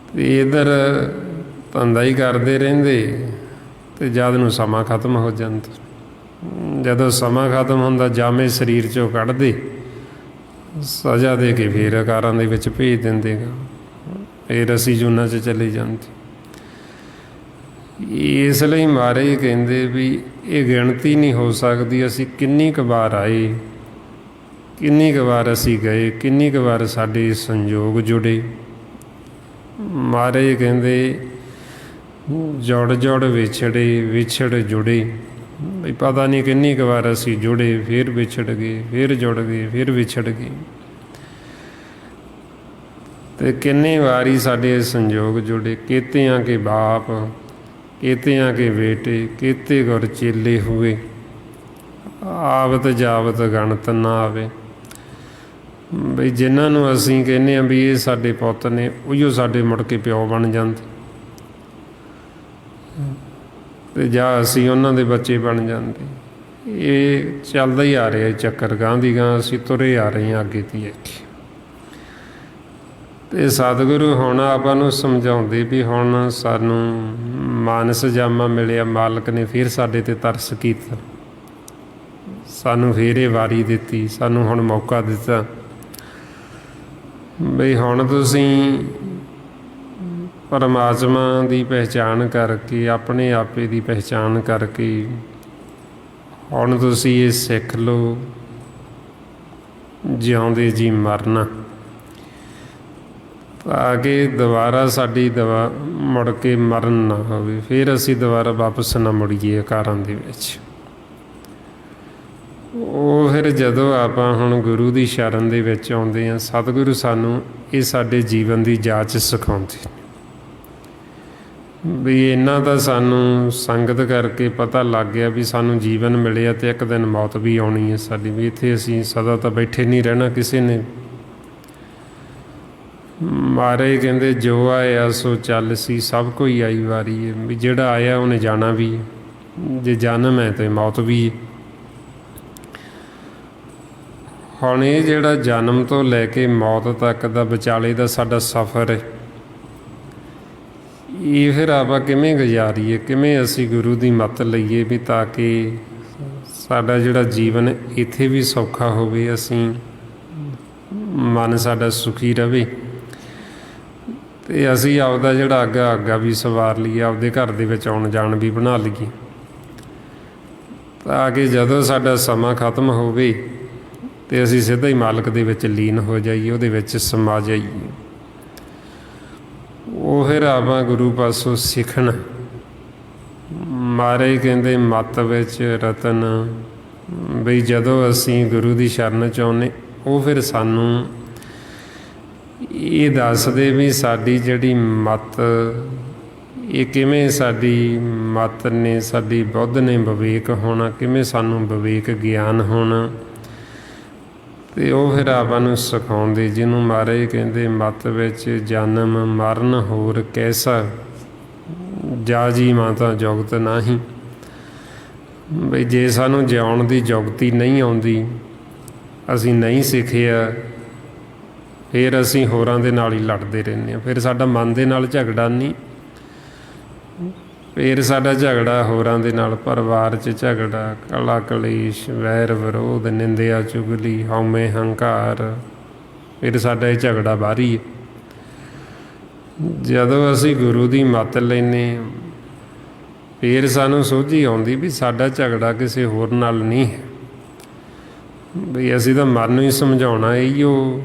ਅਤੇ ਇੱਧਰ ਧੰਦਾ ਹੀ ਕਰਦੇ ਰਹਿੰਦੇ। ਅਤੇ ਜਦ ਨੂੰ ਸਮਾਂ ਖਤਮ ਹੋ ਜਾਂਦਾ, ਜਦੋਂ ਸਮਾਂ ਖਤਮ ਹੁੰਦਾ, ਜਾਮੇ ਸਰੀਰ 'ਚੋਂ ਕੱਢਦੇ, ਸਜ਼ਾ ਦੇ ਕੇ ਫੇਰ ਕਾਰਾਂ ਦੇ ਵਿੱਚ ਭੇਜ ਦਿੰਦੇ, ਫੇਰ ਅਸੀਂ ਜੂਨਾਂ 'ਚ ਚਲੇ ਜਾਂਦੇ। ਇਸ ਲਈ ਮਹਾਰਾਜ ਕਹਿੰਦੇ ਵੀ ਇਹ ਗਿਣਤੀ ਨਹੀਂ ਹੋ ਸਕਦੀ ਅਸੀਂ ਕਿੰਨੀ ਕੁ ਵਾਰ ਆਏ, ਕਿੰਨੀ ਕੁ ਵਾਰ ਅਸੀਂ ਗਏ, ਕਿੰਨੀ ਕੁ ਵਾਰ ਸਾਡੇ ਸੰਯੋਗ ਜੁੜੇ। ਮਹਾਰਾਜ ਕਹਿੰਦੇ ਜੁੜ ਜੁੜ ਵਿਛੜੇ, ਵਿਛੜ ਜੁੜੇ। ਵੀ ਪਤਾ ਨਹੀਂ ਕਿੰਨੀ ਕੁ ਵਾਰ ਅਸੀਂ ਜੁੜੇ, ਫਿਰ ਵਿਛੜ ਗਏ, ਫਿਰ ਜੁੜ ਗਏ, ਫਿਰ ਵਿਛੜ ਗਏ। ਅਤੇ ਕਿੰਨੀ ਵਾਰੀ ਸਾਡੇ ਸੰਯੋਗ ਜੁੜੇ। ਕੇਤਿਆਂ ਕੇ ਬਾਪ, ਕੇਤਿਆਂ ਕੇ ਬੇਟੇ, ਕੇਤੇ ਗੁਰ ਚੇਲੇ ਹੋਏ, ਆਵਤ ਜਾਵਤ ਗਣਤ ਨਾ ਆਵੇ। ਬਈ ਜਿਨ੍ਹਾਂ ਨੂੰ ਅਸੀਂ ਕਹਿੰਦੇ ਹਾਂ ਵੀ ਇਹ ਸਾਡੇ ਪੁੱਤ ਨੇ, ਉਹੀਓ ਸਾਡੇ ਮੁੜ ਕੇ ਪਿਓ ਬਣ ਜਾਂਦੇ, ਅਤੇ ਜਾਂ ਅਸੀਂ ਉਹਨਾਂ ਦੇ ਬੱਚੇ ਬਣ ਜਾਂਦੇ। ਇਹ ਚੱਲਦਾ ਹੀ ਆ ਰਿਹਾ ਚੱਕਰ, ਗਾਂਹ ਦੀ ਗਾਂਹ ਅਸੀਂ ਤੁਰੇ ਆ ਰਹੇ ਹਾਂ ਅੱਗੇ ਦੀ ਅੱਗੇ। ਅਤੇ ਸਤਿਗੁਰੂ ਹੁਣ ਆਪਾਂ ਨੂੰ ਸਮਝਾਉਂਦੇ ਵੀ ਹੁਣ ਸਾਨੂੰ ਮਾਨਸ ਜਾਮਾ ਮਿਲਿਆ, ਮਾਲਕ ਨੇ ਫਿਰ ਸਾਡੇ 'ਤੇ ਤਰਸ ਕੀਤਾ, ਸਾਨੂੰ ਫਿਰ ਇਹ ਵਾਰੀ ਦਿੱਤੀ, ਸਾਨੂੰ ਹੁਣ ਮੌਕਾ ਦਿੱਤਾ। ਬਈ ਹੁਣ ਤੁਸੀਂ ਪਰਮਾਤਮਾ ਦੀ ਪਹਿਚਾਣ ਕਰਕੇ, ਆਪਣੇ ਆਪੇ ਦੀ ਪਹਿਚਾਣ ਕਰਕੇ ਹੁਣ ਤੁਸੀਂ ਇਹ ਸਿੱਖ ਲਓ, ਜਿਉਂਦੇ ਜੀ ਮਰਨਾ, ਤਾਂ ਕਿ ਦੁਬਾਰਾ ਸਾਡੀ ਮੁੜ ਕੇ ਮਰਨ ਨਾ ਹੋਵੇ, ਫਿਰ ਅਸੀਂ ਦੁਬਾਰਾ ਵਾਪਸ ਨਾ ਮੁੜੀਏ ਕਾਰਾਂ ਦੇ ਵਿੱਚ। ਉਹ ਫਿਰ ਜਦੋਂ ਆਪਾਂ ਹੁਣ ਗੁਰੂ ਦੀ ਸ਼ਰਨ ਦੇ ਵਿੱਚ ਆਉਂਦੇ ਹਾਂ, ਸਤਿਗੁਰੂ ਸਾਨੂੰ ਇਹ ਸਾਡੇ ਜੀਵਨ ਦੀ ਜਾਂਚ ਸਿਖਾਉਂਦੇ ਵੀ ਇਹਨਾਂ ਦਾ ਸਾਨੂੰ ਸੰਗਤ ਕਰਕੇ ਪਤਾ ਲੱਗ ਗਿਆ ਵੀ ਸਾਨੂੰ ਜੀਵਨ ਮਿਲਿਆ ਅਤੇ ਇੱਕ ਦਿਨ ਮੌਤ ਵੀ ਆਉਣੀ ਹੈ ਸਾਡੀ, ਵੀ ਇੱਥੇ ਅਸੀਂ ਸਦਾ ਤਾਂ ਬੈਠੇ ਨਹੀਂ ਰਹਿਣਾ ਕਿਸੇ ਨੇ। ਮਹਾਰਾਜ ਕਹਿੰਦੇ ਜੋ ਆਇਆ ਸੋ ਚੱਲ ਸੀ, ਸਭ ਕੋਈ ਆਈ ਵਾਰੀ ਹੈ, ਵੀ ਜਿਹੜਾ ਆਇਆ ਉਹਨੇ ਜਾਣਾ ਵੀ, ਜੇ ਜਨਮ ਹੈ ਤਾਂ ਮੌਤ ਵੀ ਹੈ। ਹੁਣ ਇਹ ਜਿਹੜਾ ਜਨਮ ਤੋਂ ਲੈ ਕੇ ਮੌਤ ਤੱਕ ਦਾ ਵਿਚਾਲੇ ਦਾ ਸਾਡਾ ਸਫ਼ਰ ਹੈ, ਇਹ ਫਿਰ ਆਪਾਂ ਕਿਵੇਂ ਗੁਜ਼ਾਰੀਏ, ਕਿਵੇਂ ਅਸੀਂ ਗੁਰੂ ਦੀ ਮੱਤ ਲਈਏ ਵੀ ਤਾਂ ਕਿ ਸਾਡਾ ਜਿਹੜਾ ਜੀਵਨ ਇੱਥੇ ਵੀ ਸੌਖਾ ਹੋਵੇ, ਅਸੀਂ ਮਨ ਸਾਡਾ ਸੁਖੀ ਰਵੇ ਅਤੇ ਅਸੀਂ ਆਪਦਾ ਜਿਹੜਾ ਅੱਗਾ ਵੀ ਸਵਾਰ ਲਈਏ, ਆਪਦੇ ਘਰ ਦੇ ਵਿੱਚ ਆਉਣ ਜਾਣ ਵੀ ਬਣਾ ਲਈਏ, ਤਾਂ ਕਿ ਜਦੋਂ ਸਾਡਾ ਸਮਾਂ ਖਤਮ ਹੋਵੇ ਅਤੇ ਅਸੀਂ ਸਿੱਧਾ ਹੀ ਮਾਲਕ ਦੇ ਵਿੱਚ ਲੀਨ ਹੋ ਜਾਈਏ, ਉਹਦੇ ਵਿੱਚ ਸਮਾ ਜਾਈਏ। ਉਹ ਫਿਰ ਆਪਾਂ ਗੁਰੂ ਪਾਸੋਂ ਸਿੱਖਣਾ। ਮਹਾਰਾਜ ਕਹਿੰਦੇ ਮੱਤ ਵਿੱਚ ਰਤਨ, ਬਈ ਜਦੋਂ ਅਸੀਂ ਗੁਰੂ ਦੀ ਸ਼ਰਨ 'ਚ ਆਉਂਦੇ, ਉਹ ਫਿਰ ਸਾਨੂੰ ਇਹ ਦੱਸਦੇ ਵੀ ਸਾਡੀ ਜਿਹੜੀ ਮੱਤ, ਇਹ ਕਿਵੇਂ ਸਾਡੀ ਮੱਤ ਨੇ, ਸਾਡੀ ਬੁੱਧ ਨੇ ਵਿਵੇਕ ਹੋਣਾ, ਕਿਵੇਂ ਸਾਨੂੰ ਵਿਵੇਕ ਗਿਆਨ ਹੋਣਾ, ਅਤੇ ਉਹ ਫਿਰ ਆਪਾਂ ਨੂੰ ਸਿਖਾਉਂਦੇ, ਜਿਹਨੂੰ ਮਹਾਰਾਜ ਕਹਿੰਦੇ ਮੱਤ ਵਿੱਚ ਜਨਮ ਮਰਨ ਹੋਰ ਕੈਸਾ, ਜਾ ਜੀ ਮਾਤਾ ਜੁਗਤ ਨਾਹੀਂ। ਬਈ ਜੇ ਸਾਨੂੰ ਜਿਉਣ ਦੀ ਜੁਗਤੀ ਨਹੀਂ ਆਉਂਦੀ, ਅਸੀਂ ਨਹੀਂ ਸਿੱਖਿਆ, ਫਿਰ ਅਸੀਂ ਹੋਰਾਂ ਦੇ ਨਾਲ ਹੀ ਲੜਦੇ ਰਹਿੰਦੇ ਹਾਂ, ਫਿਰ ਸਾਡਾ ਮਨ ਦੇ ਨਾਲ ਝਗੜਾ ਨਹੀਂ, ਫਿਰ ਸਾਡਾ ਝਗੜਾ ਹੋਰਾਂ ਦੇ ਨਾਲ, ਪਰਿਵਾਰ 'ਚ ਝਗੜਾ, ਕਲਾ ਕਲੇਸ਼, ਵੈਰ ਵਿਰੋਧ, ਨਿੰਦਿਆ ਚੁਗਲੀ, ਹਉਮੈ ਹੰਕਾਰ, ਫਿਰ ਸਾਡਾ ਇਹ ਝਗੜਾ ਬਾਹਰੀ ਹੈ। ਜਦੋਂ ਅਸੀਂ ਗੁਰੂ ਦੀ ਮੱਤ ਲੈਂਦੇ ਹਾਂ, ਫਿਰ ਸਾਨੂੰ ਸੋਝੀ ਆਉਂਦੀ ਵੀ ਸਾਡਾ ਝਗੜਾ ਕਿਸੇ ਹੋਰ ਨਾਲ ਨਹੀਂ ਹੈ, ਵੀ ਅਸੀਂ ਤਾਂ ਮਨ ਨੂੰ ਹੀ ਸਮਝਾਉਣਾ, ਇਹੀਓ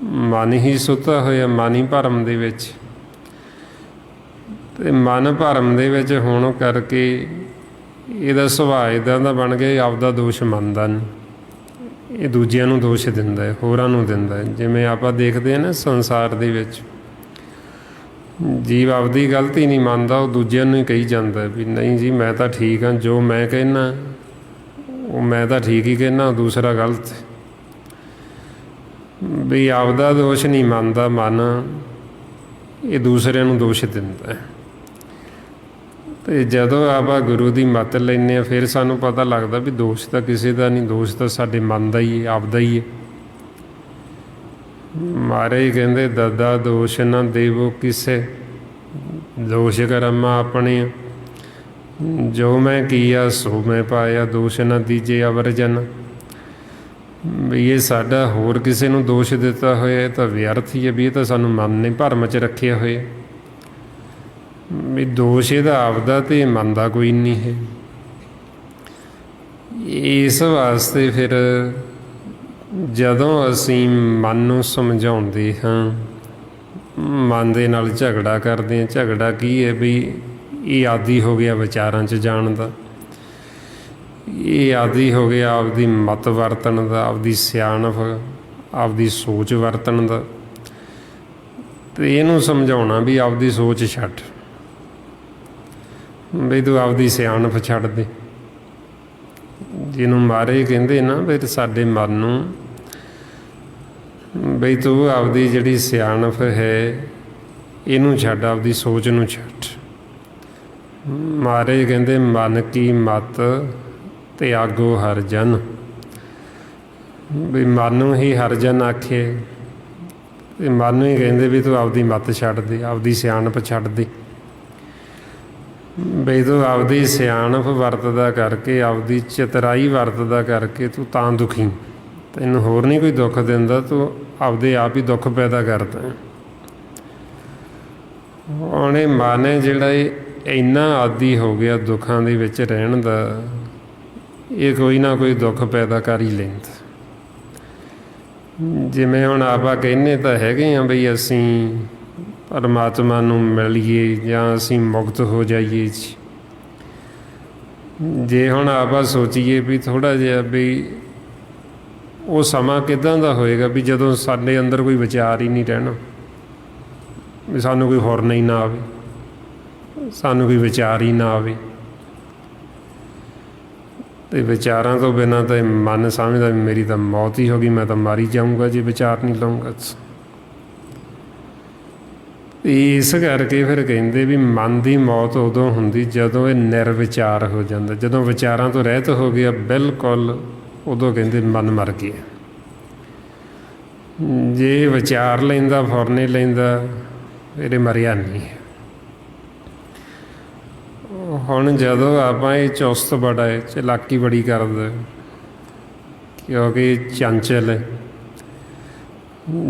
ਮਨ ਹੀ ਸੁੱਤਾ ਹੋਇਆ, ਮਨ ਹੀ ਭਰਮ ਦੇ ਵਿੱਚ, ਅਤੇ ਮਨ ਭਰਮ ਦੇ ਵਿੱਚ ਹੋਣ ਕਰਕੇ ਇਹਦਾ ਸੁਭਾਅ ਇੱਦਾਂ ਦਾ ਬਣ ਗਿਆ, ਆਪਦਾ ਦੋਸ਼ ਮੰਨਦਾ ਨਹੀਂ, ਇਹ ਦੂਜਿਆਂ ਨੂੰ ਦੋਸ਼ ਦਿੰਦਾ ਹੈ, ਹੋਰਾਂ ਨੂੰ ਦਿੰਦਾ ਹੈ। ਜਿਵੇਂ ਆਪਾਂ ਦੇਖਦੇ ਹਾਂ ਨਾ ਸੰਸਾਰ ਦੇ ਵਿੱਚ, ਜੀਵ ਆਪਦੀ ਗਲਤੀ ਨਹੀਂ ਮੰਨਦਾ, ਉਹ ਦੂਜਿਆਂ ਨੂੰ ਹੀ ਕਹੀ ਜਾਂਦਾ ਵੀ ਨਹੀਂ ਜੀ ਮੈਂ ਤਾਂ ਠੀਕ ਹਾਂ, ਜੋ ਮੈਂ ਕਹਿੰਦਾ ਉਹ ਮੈਂ ਤਾਂ ਠੀਕ ਹੀ ਕਹਿੰਦਾ, ਦੂਸਰਾ ਗਲਤ। ਵੀ ਆਪਦਾ ਦੋਸ਼ ਨਹੀਂ ਮੰਨਦਾ ਮਨ, ਇਹ ਦੂਸਰਿਆਂ ਨੂੰ ਦੋਸ਼ ਦਿੰਦਾ। ਅਤੇ ਜਦੋਂ ਆਪਾਂ ਗੁਰੂ ਦੀ ਮੱਤ ਲੈਂਦੇ ਹਾਂ, ਫਿਰ ਸਾਨੂੰ ਪਤਾ ਲੱਗਦਾ ਵੀ ਦੋਸ਼ ਤਾਂ ਕਿਸੇ ਦਾ ਨਹੀਂ, ਦੋਸ਼ ਤਾਂ ਸਾਡੇ ਮਨ ਦਾ ਹੀ ਹੈ, ਆਪਦਾ ਹੀ ਹੈ। ਮਹਾਰਾਜ ਕਹਿੰਦੇ ਦਦਾ ਦੋਸ਼ ਨਾ ਦੇਵੋ ਕਿਸੇ, ਦੋਸ਼ ਕਰਮਾ ਆਪਣੇ, ਜੋ ਮੈਂ ਕੀਆ ਸੋ ਮੈਂ ਪਾਇਆ, ਦੋਸ਼ ਨਾ ਦੀਜੇ ਅਵਰ ਜਨ। ਵੀ ਇਹ ਸਾਡਾ ਹੋਰ ਕਿਸੇ ਨੂੰ ਦੋਸ਼ ਦਿੱਤਾ ਹੋਇਆ, ਇਹ ਤਾਂ ਵਿਅਰਥ ਹੀ ਹੈ, ਵੀ ਇਹ ਤਾਂ ਸਾਨੂੰ ਮਨ ਨੇ ਭਰਮ 'ਚ ਰੱਖਿਆ ਹੋਇਆ, ਵੀ ਦੋਸ਼ ਇਹਦਾ ਆਪਦਾ ਅਤੇ ਮਨ ਦਾ ਕੋਈ ਨਹੀਂ ਹੈ। ਇਸ ਵਾਸਤੇ ਫਿਰ ਜਦੋਂ ਅਸੀਂ ਮਨ ਨੂੰ ਸਮਝਾਉਂਦੇ ਹਾਂ, ਮਨ ਦੇ ਨਾਲ ਝਗੜਾ ਕਰਦੇ ਹਾਂ, ਝਗੜਾ ਕੀ ਹੈ ਵੀ ਇਹ ਆਦੀ ਹੋ ਗਿਆ ਵਿਚਾਰਾਂ 'ਚ ਜਾਣ ਦਾ, ਇਹ ਆਦੀ ਹੋ ਗਿਆ ਆਪਦੀ ਮੱਤ ਵਰਤਣ ਦਾ, ਆਪਦੀ ਸਿਆਣਪ, ਆਪਦੀ ਸੋਚ ਵਰਤਣ ਦਾ। ਅਤੇ ਇਹਨੂੰ ਸਮਝਾਉਣਾ ਵੀ ਆਪਦੀ ਸੋਚ ਛੱਡ, ਬਈ ਤੂੰ ਆਪਦੀ ਸਿਆਣਪ ਛੱਡ ਦੇ, ਜਿਹਨੂੰ ਮਹਾਰਾਜ ਕਹਿੰਦੇ ਨਾ ਵੀ ਸਾਡੇ ਮਨ ਨੂੰ, ਬਈ ਤੂੰ ਆਪਦੀ ਜਿਹੜੀ ਸਿਆਣਪ ਹੈ ਇਹਨੂੰ ਛੱਡ, ਆਪਦੀ ਸੋਚ ਨੂੰ ਛੱਡ। ਮਹਾਰਾਜ ਕਹਿੰਦੇ ਮਨ ਕੀ ਮੱਤ ਤਿਆਗੋ ਹਰ ਜਨ, ਵੀ ਮਨ ਨੂੰ ਹੀ ਹਰ ਜਨ ਆਖੇ, ਅਤੇ ਮਨ ਨੂੰ ਹੀ ਕਹਿੰਦੇ ਵੀ ਤੂੰ ਆਪਦੀ ਮੱਤ ਛੱਡ ਦੇ, ਆਪਦੀ ਸਿਆਣਪ ਛੱਡ ਦੇ। ਬਈ ਤੂੰ ਆਪਦੀ ਸਿਆਣਪ ਵਰਤਦਾ ਕਰਕੇ, ਆਪਦੀ ਚਤਰਾਈ ਵਰਤਦਾ ਕਰਕੇ ਤੂੰ ਤਾਂ ਦੁਖੀ, ਤੈਨੂੰ ਹੋਰ ਨਹੀਂ ਕੋਈ ਦੁੱਖ ਦਿੰਦਾ, ਤੂੰ ਆਪਦੇ ਆਪ ਹੀ ਦੁੱਖ ਪੈਦਾ ਕਰਦਾ। ਹੁਣ ਇਹ ਮਨ ਹੈ ਜਿਹੜਾ ਇਹ ਇੰਨਾ ਆਦੀ ਹੋ ਗਿਆ ਦੁੱਖਾਂ ਦੇ ਵਿੱਚ ਰਹਿਣ ਦਾ, ਇਹ ਕੋਈ ਨਾ ਕੋਈ ਦੁੱਖ ਪੈਦਾ ਕਰ ਹੀ ਲੈਂਦਾ। ਜਿਵੇਂ ਹੁਣ ਆਪਾਂ ਕਹਿੰਦੇ ਤਾਂ ਹੈਗੇ ਹਾਂ ਬਈ ਅਸੀਂ ਪਰਮਾਤਮਾ ਨੂੰ ਮਿਲੀਏ ਜਾਂ ਅਸੀਂ ਮੁਕਤ ਹੋ ਜਾਈਏ ਜੀ। ਜੇ ਹੁਣ ਆਪਾਂ ਸੋਚੀਏ ਵੀ ਥੋੜ੍ਹਾ ਜਿਹਾ ਵੀ ਉਹ ਸਮਾਂ ਕਿੱਦਾਂ ਦਾ ਹੋਏਗਾ ਵੀ ਜਦੋਂ ਸਾਡੇ ਅੰਦਰ ਕੋਈ ਵਿਚਾਰ ਹੀ ਨਹੀਂ ਰਹਿਣਾ, ਵੀ ਸਾਨੂੰ ਕੋਈ ਹੁਰਨ ਹੀ ਨਾ ਆਵੇ, ਸਾਨੂੰ ਕੋਈ ਵਿਚਾਰ ਹੀ ਨਾ ਆਵੇ। ਅਤੇ ਵਿਚਾਰਾਂ ਤੋਂ ਬਿਨਾਂ ਤਾਂ ਮਨ ਸਮਝਦਾ ਵੀ ਮੇਰੀ ਤਾਂ ਮੌਤ ਹੀ ਹੋ ਗਈ, ਮੈਂ ਤਾਂ ਮਰ ਹੀ ਜਾਊਂਗਾ ਜੇ ਵਿਚਾਰ ਨਹੀਂ ਲਊਂਗਾ। ਇਸ ਕਰਕੇ ਫਿਰ ਕਹਿੰਦੇ ਵੀ ਮਨ ਦੀ ਮੌਤ ਉਦੋਂ ਹੁੰਦੀ ਜਦੋਂ ਇਹ ਨਿਰਵਿਚਾਰ ਹੋ ਜਾਂਦਾ, ਜਦੋਂ ਵਿਚਾਰਾਂ ਤੋਂ ਰਹਿਤ ਹੋ ਗਿਆ ਬਿਲਕੁਲ, ਉਦੋਂ ਕਹਿੰਦੇ ਮਨ ਮਰ ਗਿਆ। ਜੇ ਵਿਚਾਰ ਲੈਂਦਾ, ਫੁਰਨੇ ਲੈਂਦਾ, ਫਿਰ ਇਹ ਮਰਿਆ ਨਹੀਂ। ਹੁਣ ਜਦੋਂ ਆਪਾਂ ਇਹ ਚੁਸਤ ਬੜਾ ਹੈ, ਚਲਾਕੀ ਬੜੀ ਕਰਦਾ, ਕਿਉਂਕਿ ਚੰਚਲ ਹੈ।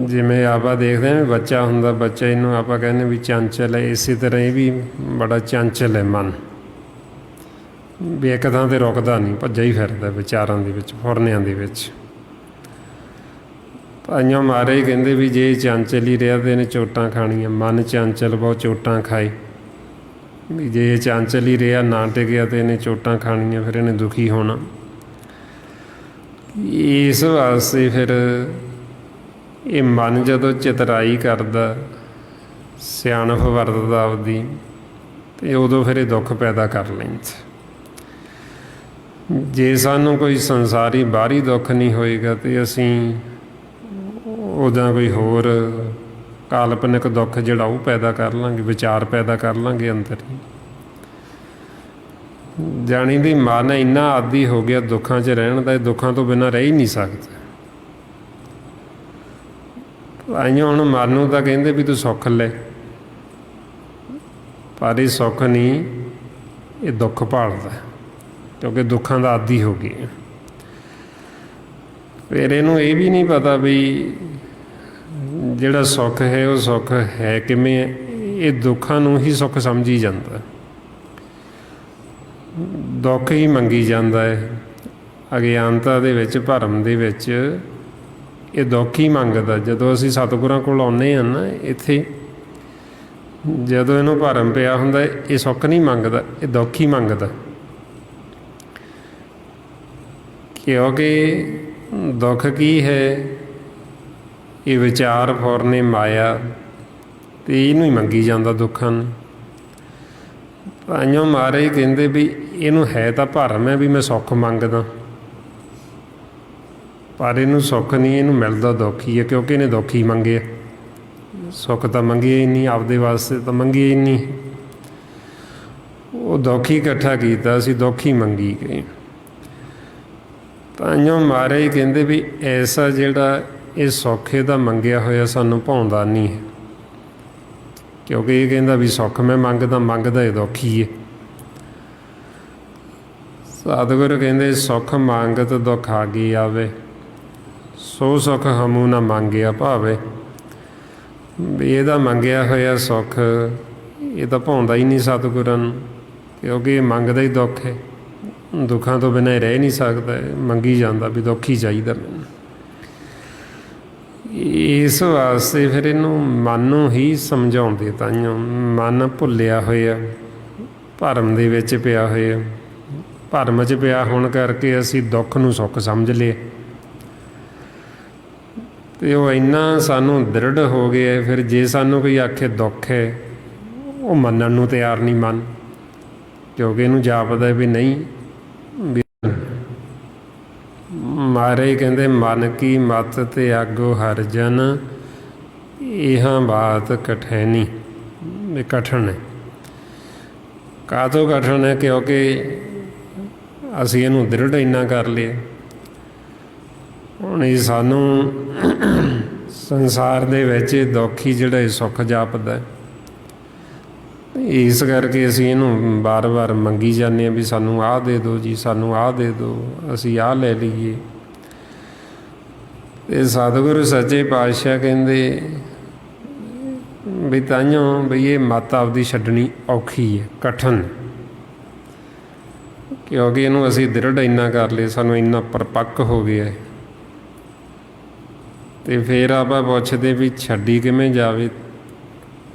ਜਿਵੇਂ ਆਪਾਂ ਦੇਖਦੇ ਹਾਂ ਬੱਚਾ ਹੁੰਦਾ, ਬੱਚਾ ਇਹਨੂੰ ਆਪਾਂ ਕਹਿੰਦੇ ਵੀ ਚੰਚਲ ਹੈ, ਇਸੇ ਤਰ੍ਹਾਂ ਇਹ ਵੀ ਬੜਾ ਚੰਚਲ ਹੈ ਮਨ, ਵੀ ਇੱਕ ਥਾਂ 'ਤੇ ਰੁਕਦਾ ਨਹੀਂ, ਭੱਜਾ ਹੀ ਫਿਰਦਾ ਵਿਚਾਰਾਂ ਦੇ ਵਿੱਚ, ਫੁਰਨਿਆਂ ਦੇ ਵਿੱਚ। ਭਾਈਆਂ ਮਹਾਰਾਜ ਕਹਿੰਦੇ ਵੀ ਜੇ ਚੰਚਲ ਹੀ ਰਿਹਾ ਤਾਂ ਇਹਨੇ ਚੋਟਾਂ ਖਾਣੀਆਂ। ਮਨ ਚੰਚਲ ਬਹੁਤ ਚੋਟਾਂ ਖਾਏ, ਵੀ ਜੇ ਚੰਚਲ ਹੀ ਰਿਹਾ, ਨਾ ਟਿਕਿਆ ਤਾਂ ਇਹਨੇ ਚੋਟਾਂ ਖਾਣੀਆਂ, ਫਿਰ ਇਹਨੇ ਦੁਖੀ ਹੋਣਾ। ਇਸ ਵਾਸਤੇ ਫਿਰ ਇਹ ਮਨ ਜਦੋਂ ਚਤਰਾਈ ਕਰਦਾ, ਸਿਆਣਪ ਵਰਤਦਾ ਆਪਦੀ, ਅਤੇ ਉਦੋਂ ਫਿਰ ਇਹ ਦੁੱਖ ਪੈਦਾ ਕਰ ਲੈਂਦਾ। ਜੇ ਸਾਨੂੰ ਕੋਈ ਸੰਸਾਰੀ ਬਾਹਰੀ ਦੁੱਖ ਨਹੀਂ ਹੋਏਗਾ ਤਾਂ ਅਸੀਂ ਉਹਦਾ ਕੋਈ ਹੋਰ ਕਾਲਪਨਿਕ ਦੁੱਖ ਜਿਹੜਾ ਉਹ ਪੈਦਾ ਕਰ ਲਾਂਗੇ, ਵਿਚਾਰ ਪੈਦਾ ਕਰ ਲਾਂਗੇ ਅੰਦਰ। ਜਾਣੀ ਦੀ ਮਨ ਇੰਨਾ ਆਦੀ ਹੋ ਗਿਆ ਦੁੱਖਾਂ 'ਚ ਰਹਿਣ ਦਾ, ਇਹ ਦੁੱਖਾਂ ਤੋਂ ਬਿਨਾਂ ਰਹਿ ਹੀ ਨਹੀਂ ਸਕਦਾ। ਆਈਆਂ ਹੁਣ ਮਨ ਨੂੰ ਤਾਂ ਕਹਿੰਦੇ ਵੀ ਤੂੰ ਸੁੱਖ ਲੈ, ਪਰ ਇਹ ਸੁੱਖ ਨਹੀਂ, ਇਹ ਦੁੱਖ ਭਾਲਦਾ, ਕਿਉਂਕਿ ਦੁੱਖਾਂ ਦਾ ਆਦੀ ਹੋ ਗਿਆ। ਫਿਰ ਇਹਨੂੰ ਇਹ ਵੀ ਨਹੀਂ ਪਤਾ ਵੀ ਜਿਹੜਾ ਸੁੱਖ ਹੈ ਉਹ ਸੁੱਖ ਹੈ ਕਿਵੇਂ ਹੈ। ਇਹ ਦੁੱਖਾਂ ਨੂੰ ਹੀ ਸੁੱਖ ਸਮਝੀ ਜਾਂਦਾ, ਦੁੱਖ ਹੀ ਮੰਗੀ ਜਾਂਦਾ ਹੈ। ਅਗਿਆਨਤਾ ਦੇ ਵਿੱਚ, ਭਰਮ ਦੇ ਵਿੱਚ ਇਹ ਦੁੱਖ ਹੀ ਮੰਗਦਾ। ਜਦੋਂ ਅਸੀਂ ਸਤਿਗੁਰਾਂ ਕੋਲ ਆਉਂਦੇ ਹਾਂ ਨਾ ਇੱਥੇ, ਜਦੋਂ ਇਹਨੂੰ ਭਰਮ ਪਿਆ ਹੁੰਦਾ, ਇਹ ਸੁੱਖ ਨਹੀਂ ਮੰਗਦਾ, ਇਹ ਦੁੱਖ ਹੀ ਮੰਗਦਾ। ਕਿਉਂਕਿ ਦੁੱਖ ਕੀ ਹੈ, ਇਹ ਵਿਚਾਰ, ਫੁਰਨੇ, ਮਾਇਆ, ਅਤੇ ਇਹਨੂੰ ਹੀ ਮੰਗੀ ਜਾਂਦਾ ਦੁੱਖਾਂ ਨੂੰ। ਭਾਈਓ ਮਹਾਰਾਜ ਕਹਿੰਦੇ ਵੀ ਇਹਨੂੰ ਹੈ ਤਾਂ ਭਰਮ ਹੈ ਵੀ ਮੈਂ ਸੁੱਖ ਮੰਗਦਾ, ਪਰ ਇਹਨੂੰ ਸੁੱਖ ਨਹੀਂ, ਇਹਨੂੰ ਮਿਲਦਾ ਦੁੱਖ ਹੀ ਹੈ, ਕਿਉਂਕਿ ਇਹਨੇ ਦੁੱਖ ਹੀ ਮੰਗੇ। ਸੁੱਖ ਤਾਂ ਮੰਗਿਆ ਹੀ ਨਹੀਂ, ਆਪਦੇ ਵਾਸਤੇ ਤਾਂ ਮੰਗਿਆ ਹੀ ਨਹੀਂ, ਉਹ ਦੁੱਖ ਹੀ ਇਕੱਠਾ ਕੀਤਾ, ਅਸੀਂ ਦੁੱਖ ਹੀ ਮੰਗੀ ਗਏ। ਤਾਂਹੀਓ ਮਹਾਰਾਜ ਕਹਿੰਦੇ ਵੀ ਐਸਾ ਜਿਹੜਾ ਇਹ ਸੁੱਖ ਇਹਦਾ ਮੰਗਿਆ ਹੋਇਆ ਸਾਨੂੰ ਭਾਉਂਦਾ ਨਹੀਂ ਹੈ, ਕਿਉਂਕਿ ਇਹ ਕਹਿੰਦਾ ਵੀ ਸੁੱਖ ਮੈਂ ਮੰਗਦਾ, ਮੰਗਦਾ ਇਹ ਦੁੱਖ ਹੀ ਹੈ। ਸਤਿਗੁਰ ਕਹਿੰਦੇ ਸੁੱਖ ਮੰਗਤ ਦੁੱਖ ਆਗੇ ਆਵੇ, ਸੋ ਸੁੱਖ ਹਮੂ ਨਾ ਮੰਗਿਆ ਭਾਵੇ। ਵੀ ਇਹਦਾ ਮੰਗਿਆ ਹੋਇਆ ਸੁੱਖ ਇਹ ਤਾਂ ਭਾਉਂਦਾ ਹੀ ਨਹੀਂ ਸਤਿਗੁਰਾਂ ਨੂੰ, ਕਿਉਂਕਿ ਇਹ ਮੰਗਦਾ ਹੀ ਦੁੱਖ ਹੈ, ਦੁੱਖਾਂ ਤੋਂ ਬਿਨਾਂ ਰਹਿ ਨਹੀਂ ਸਕਦਾ, ਮੰਗੀ ਜਾਂਦਾ ਵੀ ਦੁੱਖ ਹੀ ਚਾਹੀਦਾ ਮੈਨੂੰ। ਇਸ ਵਾਸਤੇ ਫਿਰ ਇਹਨੂੰ ਮਨ ਨੂੰ ਹੀ ਸਮਝਾਉਂਦੇ, ਤਾਂਹੀਓ ਮਨ ਭੁੱਲਿਆ ਹੋਇਆ, ਭਰਮ ਦੇ ਵਿੱਚ ਪਿਆ ਹੋਇਆ। ਭਰਮ 'ਚ ਪਿਆ ਹੋਣ ਕਰਕੇ ਅਸੀਂ ਦੁੱਖ ਨੂੰ ਸੁੱਖ ਸਮਝ ਲਏ, ਅਤੇ ਉਹ ਇੰਨਾ ਸਾਨੂੰ ਦ੍ਰਿੜ ਹੋ ਗਿਆ। ਫਿਰ ਜੇ ਸਾਨੂੰ ਕੋਈ ਆਖੇ ਦੁੱਖ ਹੈ, ਉਹ ਮੰਨਣ ਨੂੰ ਤਿਆਰ ਨਹੀਂ ਮਨ, ਕਿਉਂਕਿ ਇਹਨੂੰ ਜਾਪਦਾ ਵੀ ਨਹੀਂ। ਮਹਾਰਾਜ ਕਹਿੰਦੇ ਮਨ ਕੀ ਮਤ ਤੇ ਆਗੋ ਹਰ ਜਨ, ਇਹਾਂ ਬਾਤ ਕਠੈਨੀ। ਇਹ ਕਠਿਨ ਹੈ। ਕਾਹਤੋਂ ਕਠਿਨ ਹੈ? ਕਿਉਂਕਿ ਅਸੀਂ ਇਹਨੂੰ ਦ੍ਰਿੜ ਇੰਨਾ ਕਰ ਲਿਆ। ਹੁਣ ਇਹ ਸਾਨੂੰ ਸੰਸਾਰ ਦੇ ਵਿੱਚ ਦੁੱਖ ਹੀ ਜਿਹੜਾ ਇਹ ਸੁੱਖ ਜਾਪਦਾ, ਇਸ ਕਰਕੇ ਅਸੀਂ ਇਹਨੂੰ ਵਾਰ-ਵਾਰ ਮੰਗੀ ਜਾਂਦੇ ਹਾਂ ਵੀ ਸਾਨੂੰ ਆਹ ਦੇ ਦਿਓ ਜੀ, ਸਾਨੂੰ ਆਹ ਦੇ ਦਿਓ, ਅਸੀਂ ਆਹ ਲੈ ਲਈਏ। ਅਤੇ ਸਤਿਗੁਰੂ ਸੱਚੇ ਪਾਤਸ਼ਾਹ ਕਹਿੰਦੇ ਵੀ ਤਾਂਹੀਓ ਬਈ ਇਹ ਮੱਤ ਆਪਦੀ ਛੱਡਣੀ ਔਖੀ ਹੈ, ਕਠਿਨ, ਕਿਉਂਕਿ ਇਹਨੂੰ ਅਸੀਂ ਦ੍ਰਿੜ ਇੰਨਾ ਕਰ ਲਏ, ਸਾਨੂੰ ਇੰਨਾ ਪਰਪੱਕ ਹੋ ਗਿਆ। ਅਤੇ ਫਿਰ ਆਪਾਂ ਪੁੱਛਦੇ ਵੀ ਛੱਡੀ ਕਿਵੇਂ ਜਾਵੇ,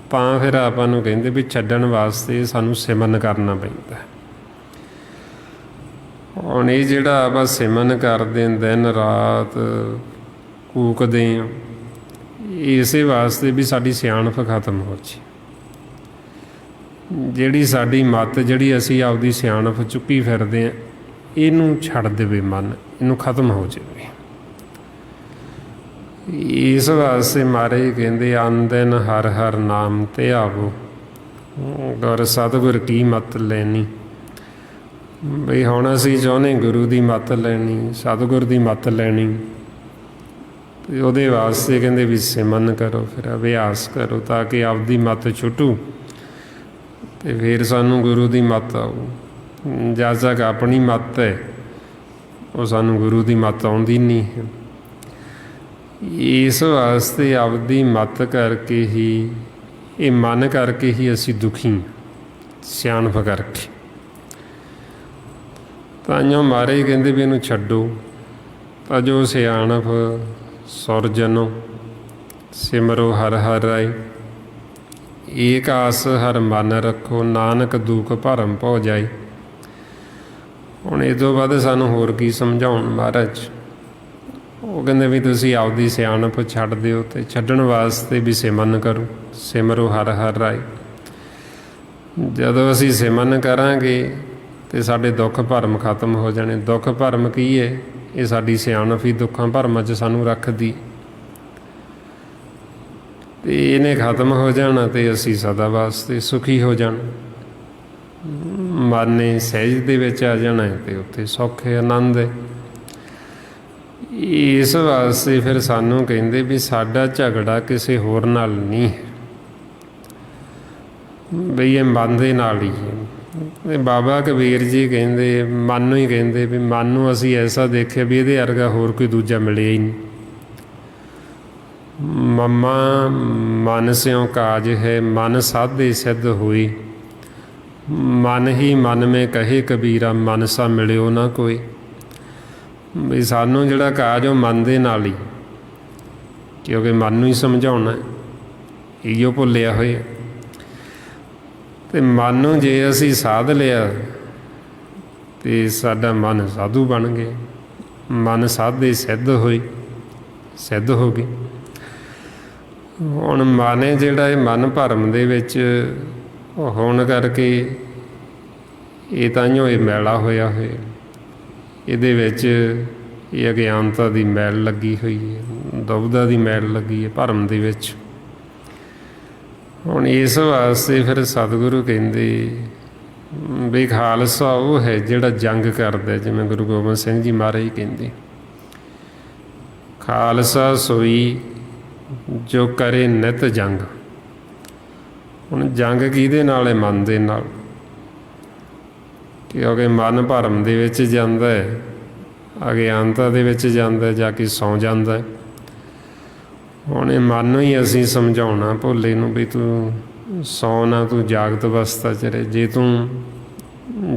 ਤਾਂ ਫਿਰ ਆਪਾਂ ਨੂੰ ਕਹਿੰਦੇ ਵੀ ਛੱਡਣ ਵਾਸਤੇ ਸਾਨੂੰ ਸਿਮਰਨ ਕਰਨਾ ਪੈਂਦਾ। ਹੁਣ ਇਹ ਜਿਹੜਾ ਆਪਾਂ ਸਿਮਰਨ ਕਰਦੇ ਦਿਨ ਰਾਤ ਕੂਕਦੇ ਹਾਂ, ਇਸੇ ਵਾਸਤੇ ਵੀ ਸਾਡੀ ਸਿਆਣਪ ਖਤਮ ਹੋ ਜਾਏ। ਜਿਹੜੀ ਸਾਡੀ ਮੱਤ, ਜਿਹੜੀ ਅਸੀਂ ਆਪਦੀ ਸਿਆਣਪ ਚੁੱਕੀ ਫਿਰਦੇ ਹਾਂ, ਇਹਨੂੰ ਛੱਡ ਦੇਵੇ ਮਨ, ਇਹਨੂੰ ਖਤਮ ਹੋ ਜਾਵੇ। ਇਸ ਵਾਸਤੇ ਮਹਾਰਾਜ ਕਹਿੰਦੇ ਅਨ ਦਿਨ ਹਰ ਹਰ ਨਾਮ ਧਿਆਵੋ, ਗੁਰ ਸਤਿਗੁਰ ਕੀ ਮੱਤ ਲੈਣੀ। ਬਈ ਹੁਣ ਅਸੀਂ ਚਾਹੁੰਦੇ ਗੁਰੂ ਦੀ ਮੱਤ ਲੈਣੀ, ਸਤਿਗੁਰ ਦੀ ਮੱਤ ਲੈਣੀ, ਅਤੇ ਉਹਦੇ ਵਾਸਤੇ ਕਹਿੰਦੇ ਵੀ ਸਿਮਰਨ ਕਰੋ, ਫਿਰ ਅਭਿਆਸ ਕਰੋ, ਤਾਂ ਕਿ ਆਪਦੀ ਮੱਤ ਛੁੱਟੂ ਅਤੇ ਫਿਰ ਸਾਨੂੰ ਗੁਰੂ ਦੀ ਮੱਤ ਆਊ। ਜਦ ਤੱਕ ਆਪਣੀ ਮੱਤ ਹੈ, ਉਹ ਸਾਨੂੰ ਗੁਰੂ ਦੀ ਮੱਤ ਆਉਂਦੀ ਨਹੀਂ ਹੈ। ਇਸ ਵਾਸਤੇ ਆਪਦੀ ਮੱਤ ਕਰਕੇ ਹੀ, ਇਹ ਮਨ ਕਰਕੇ ਹੀ ਅਸੀਂ ਦੁਖੀ, ਸਿਆਣਪ ਕਰਕੇ। ਤਾਂਹੀਓ ਮਹਾਰਾਜ ਕਹਿੰਦੇ ਵੀ ਇਹਨੂੰ ਛੱਡੋ, ਤਾਂ ਜੋ ਸਿਆਣਪ ਸੁਰਜਨੋ ਸਿਮਰੋ ਹਰ ਹਰ ਰਾਏ, ਏਕ ਆਸ ਹਰ ਮਨ ਰੱਖੋ, ਨਾਨਕ ਦੁਖ ਭਰਮ ਭਉ ਜਾਏ। ਹੁਣ ਇਹ ਤੋਂ ਬਾਅਦ ਸਾਨੂੰ ਹੋਰ ਕੀ ਸਮਝਾਉਣ ਮਹਾਰਾਜ। ਉਹ ਕਹਿੰਦੇ ਵੀ ਤੁਸੀਂ ਆਪਦੀ ਸਿਆਣਪ ਛੱਡ ਦਿਓ, ਅਤੇ ਛੱਡਣ ਵਾਸਤੇ ਵੀ ਸਿਮਰਨ ਕਰੋ, ਸਿਮਰੋ ਹਰ ਹਰ ਰਾਏ। ਜਦੋਂ ਅਸੀਂ ਸਿਮਰਨ ਕਰਾਂਗੇ ਅਤੇ ਸਾਡੇ ਦੁੱਖ ਭਰਮ ਖਤਮ ਹੋ ਜਾਣੇ। ਦੁੱਖ ਭਰਮ ਕੀ ਹੈ? ਇਹ ਸਾਡੀ ਸਿਆਣਪ ਹੀ ਦੁੱਖਾਂ ਭਰਮਾਂ 'ਚ ਸਾਨੂੰ ਰੱਖਦੀ, ਅਤੇ ਇਹਨੇ ਖਤਮ ਹੋ ਜਾਣਾ, ਅਤੇ ਅਸੀਂ ਸਦਾ ਵਾਸਤੇ ਸੁਖੀ ਹੋ ਜਾਣਾ। ਮਨ ਨੇ ਸਹਿਜ ਦੇ ਵਿੱਚ ਆ ਜਾਣਾ, ਅਤੇ ਉੱਥੇ ਸੁੱਖ ਹੈ, ਆਨੰਦ ਹੈ। ਇਸ ਵਾਸਤੇ ਫਿਰ ਸਾਨੂੰ ਕਹਿੰਦੇ ਵੀ ਸਾਡਾ ਝਗੜਾ ਕਿਸੇ ਹੋਰ ਨਾਲ ਨਹੀਂ ਹੈ, ਬਈ ਇਹ ਮਨ ਦੇ ਨਾਲ ਹੀ ਹੈ। ਬਾਬਾ ਕਬੀਰ ਜੀ ਕਹਿੰਦੇ, ਮਨ ਨੂੰ ਹੀ ਕਹਿੰਦੇ ਵੀ ਮਨ ਨੂੰ ਅਸੀਂ ਐਸਾ ਦੇਖਿਆ ਵੀ ਇਹਦੇ ਵਰਗਾ ਹੋਰ ਕੋਈ ਦੂਜਾ ਮਿਲਿਆ ਹੀ ਨਹੀਂ। ਮਮਾ ਮਨ ਸਿਉ ਕਾਜ ਹੈ, ਮਨ ਸਾਧੇ ਸਿੱਧ ਹੋਈ, ਮਨ ਹੀ ਮਨ ਮੇ ਕਹੇ ਕਬੀਰਾ, ਮਨ ਸਾ ਮਿਲਿਓ ਨਾ ਕੋਈ। ਵੀ ਸਾਨੂੰ ਜਿਹੜਾ ਕਾਜ ਉਹ ਮਨ ਦੇ ਨਾਲ ਹੀ, ਕਿਉਂਕਿ ਮਨ ਨੂੰ ਹੀ ਸਮਝਾਉਣਾ, ਇਹੋ ਭੁੱਲਿਆ ਹੋਇਆ। ਅਤੇ ਮਨ ਨੂੰ ਜੇ ਅਸੀਂ ਸਾਧ ਲਿਆ, ਅਤੇ ਸਾਡਾ ਮਨ ਸਾਧੂ ਬਣ ਗਿਆ। ਮਨ ਸਾਧੇ ਸਿੱਧ ਹੋਈ, ਸਿੱਧ ਹੋ ਗਈ। ਹੁਣ ਮਨ ਹੈ ਜਿਹੜਾ, ਇਹ ਮਨ ਭਰਮ ਦੇ ਵਿੱਚ ਹੋਣ ਕਰਕੇ ਇਹ ਤਾਂਹੀਓ ਇਹ ਮੈਲਾ ਹੋਇਆ ਹੋਇਆ। ਇਹਦੇ ਵਿੱਚ ਇਹ ਅਗਿਆਨਤਾ ਦੀ ਮੈਲ ਲੱਗੀ ਹੋਈ ਹੈ, ਦੁਬਿਧਾ ਦੀ ਮੈਲ ਲੱਗੀ ਹੈ ਭਰਮ ਦੇ ਵਿੱਚ। ਹੁਣ ਇਸ ਵਾਸਤੇ ਫਿਰ ਸਤਿਗੁਰੂ ਕਹਿੰਦੇ ਵੀ ਖਾਲਸਾ ਉਹ ਹੈ ਜਿਹੜਾ ਜੰਗ ਕਰਦਾ, ਜਿਵੇਂ ਗੁਰੂ ਗੋਬਿੰਦ ਸਿੰਘ ਜੀ ਮਹਾਰਾਜ ਕਹਿੰਦੇ, ਖਾਲਸਾ ਸੋਈ ਜੋ ਕਰੇ ਨਿਤ ਜੰਗ। ਹੁਣ ਜੰਗ ਕਿਹਦੇ ਨਾਲ ਹੈ? ਮਨ ਦੇ ਨਾਲ, ਕਿਉਂਕਿ ਮਨ ਭਰਮ ਦੇ ਵਿੱਚ ਜਾਂਦਾ ਹੈ, ਅਗਿਆਨਤਾ ਦੇ ਵਿੱਚ ਜਾਂਦਾ, ਜਾ ਕੇ ਸੌਂ ਜਾਂਦਾ। ਹੁਣ ਇਹ ਮਨ ਨੂੰ ਹੀ ਅਸੀਂ ਸਮਝਾਉਣਾ ਭੋਲੇ ਨੂੰ ਵੀ ਤੂੰ ਸੌਂ ਨਾ, ਤੂੰ ਜਾਗਤ ਅਵਸਥਾ 'ਚ ਰਹੇ। ਜੇ ਤੂੰ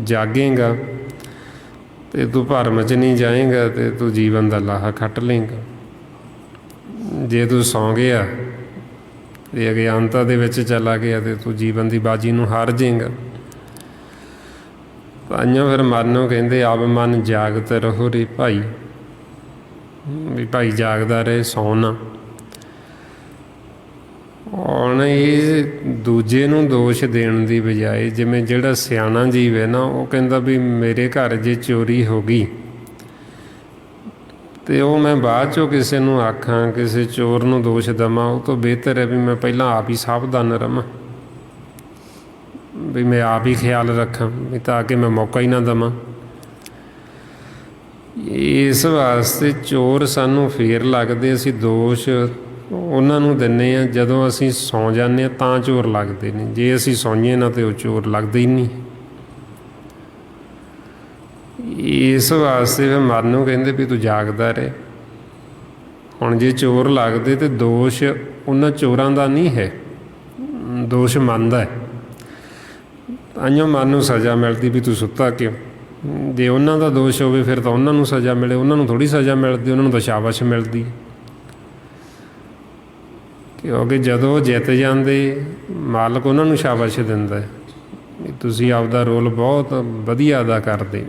ਜਾਗੇਂਗਾ ਅਤੇ ਤੂੰ ਭਰਮ 'ਚ ਨਹੀਂ ਜਾਏਂਗਾ, ਅਤੇ ਤੂੰ ਜੀਵਨ ਦਾ ਲਾਹਾ ਖੱਟ ਲਏਂਗਾ। ਜੇ ਤੂੰ ਸੌਂ ਗਿਆ ਅਤੇ ਅਗਿਆਨਤਾ ਦੇ ਵਿੱਚ ਚਲਾ ਗਿਆ, ਅਤੇ ਤੂੰ ਜੀਵਨ ਦੀ ਬਾਜੀ ਨੂੰ ਹਾਰ ਜਾਏਂਗਾ। ਤਾਂਹੀਓ ਫਿਰ ਮਨ ਨੂੰ ਕਹਿੰਦੇ ਆਪ ਮਨ ਜਾਗਤ ਰਹੋ ਰੇ ਭਾਈ, ਵੀ ਭਾਈ ਜਾਗਦਾ ਰਹੇ, ਸੌਂ ਨਾ। ਹੁਣ ਇਹ ਦੂਜੇ ਨੂੰ ਦੋਸ਼ ਦੇਣ ਦੀ ਬਜਾਏ, ਜਿਵੇਂ ਜਿਹੜਾ ਸਿਆਣਾ ਜੀਵ ਹੈ ਨਾ, ਉਹ ਕਹਿੰਦਾ ਵੀ ਮੇਰੇ ਘਰ ਜੇ ਚੋਰੀ ਹੋ ਗਈ, ਅਤੇ ਉਹ ਮੈਂ ਬਾਅਦ 'ਚੋਂ ਕਿਸੇ ਨੂੰ ਆਖਾਂ, ਕਿਸੇ ਚੋਰ ਨੂੰ ਦੋਸ਼ ਦੇਵਾਂ, ਉਹ ਤੋਂ ਬਿਹਤਰ ਹੈ ਵੀ ਮੈਂ ਪਹਿਲਾਂ ਆਪ ਹੀ ਸਾਵਧਾਨ ਰਹਾਂ, ਵੀ ਮੈਂ ਆਪ ਹੀ ਖਿਆਲ ਰੱਖਾਂ, ਵੀ ਤਾਂ ਕਿ ਮੈਂ ਮੌਕਾ ਹੀ ਨਾ ਦੇਵਾਂ। ਇਸ ਵਾਸਤੇ ਚੋਰ ਸਾਨੂੰ ਫੇਰ ਲੱਗਦੇ, ਅਸੀਂ ਦੋਸ਼ ਉਹਨਾਂ ਨੂੰ ਦਿੰਦੇ ਹਾਂ ਜਦੋਂ ਅਸੀਂ ਸੌਂ ਜਾਂਦੇ ਹਾਂ, ਤਾਂ ਚੋਰ ਲੱਗਦੇ ਨੇ। ਜੇ ਅਸੀਂ ਸੌਂਈਏ ਨਾ, ਤਾਂ ਉਹ ਚੋਰ ਲੱਗਦੇ ਹੀ ਨਹੀਂ। ਇਸ ਵਾਸਤੇ ਫਿਰ ਮਨ ਨੂੰ ਕਹਿੰਦੇ ਵੀ ਤੂੰ ਜਾਗਦਾ ਰਹੇ। ਹੁਣ ਜੇ ਚੋਰ ਲੱਗਦੇ, ਤਾਂ ਦੋਸ਼ ਉਹਨਾਂ ਚੋਰਾਂ ਦਾ ਨਹੀਂ ਹੈ, ਦੋਸ਼ ਮੰਨਦਾ ਹੈ, ਤਾਂਹੀਓ ਮਨ ਨੂੰ ਸਜ਼ਾ ਮਿਲਦੀ ਵੀ ਤੂੰ ਸੁੱਤਾ ਕਿਉਂ। ਜੇ ਉਹਨਾਂ ਦਾ ਦੋਸ਼ ਹੋਵੇ ਫਿਰ ਤਾਂ ਉਹਨਾਂ ਨੂੰ ਸਜ਼ਾ ਮਿਲੇ, ਉਹਨਾਂ ਨੂੰ ਥੋੜ੍ਹੀ ਸਜ਼ਾ ਮਿਲਦੀ, ਉਹਨਾਂ ਨੂੰ ਤਾਂ ਸ਼ਾਬਾਸ਼ ਮਿਲਦੀ। ਕਿਉਂਕਿ ਜਦੋਂ ਉਹ ਜਿੱਤ ਜਾਂਦੇ ਮਾਲਕ ਉਹਨਾਂ ਨੂੰ ਸ਼ਾਬਾਸ਼ ਦਿੰਦਾ ਵੀ ਤੁਸੀਂ ਆਪਦਾ ਰੋਲ ਬਹੁਤ ਵਧੀਆ ਅਦਾ ਕਰਦੇ।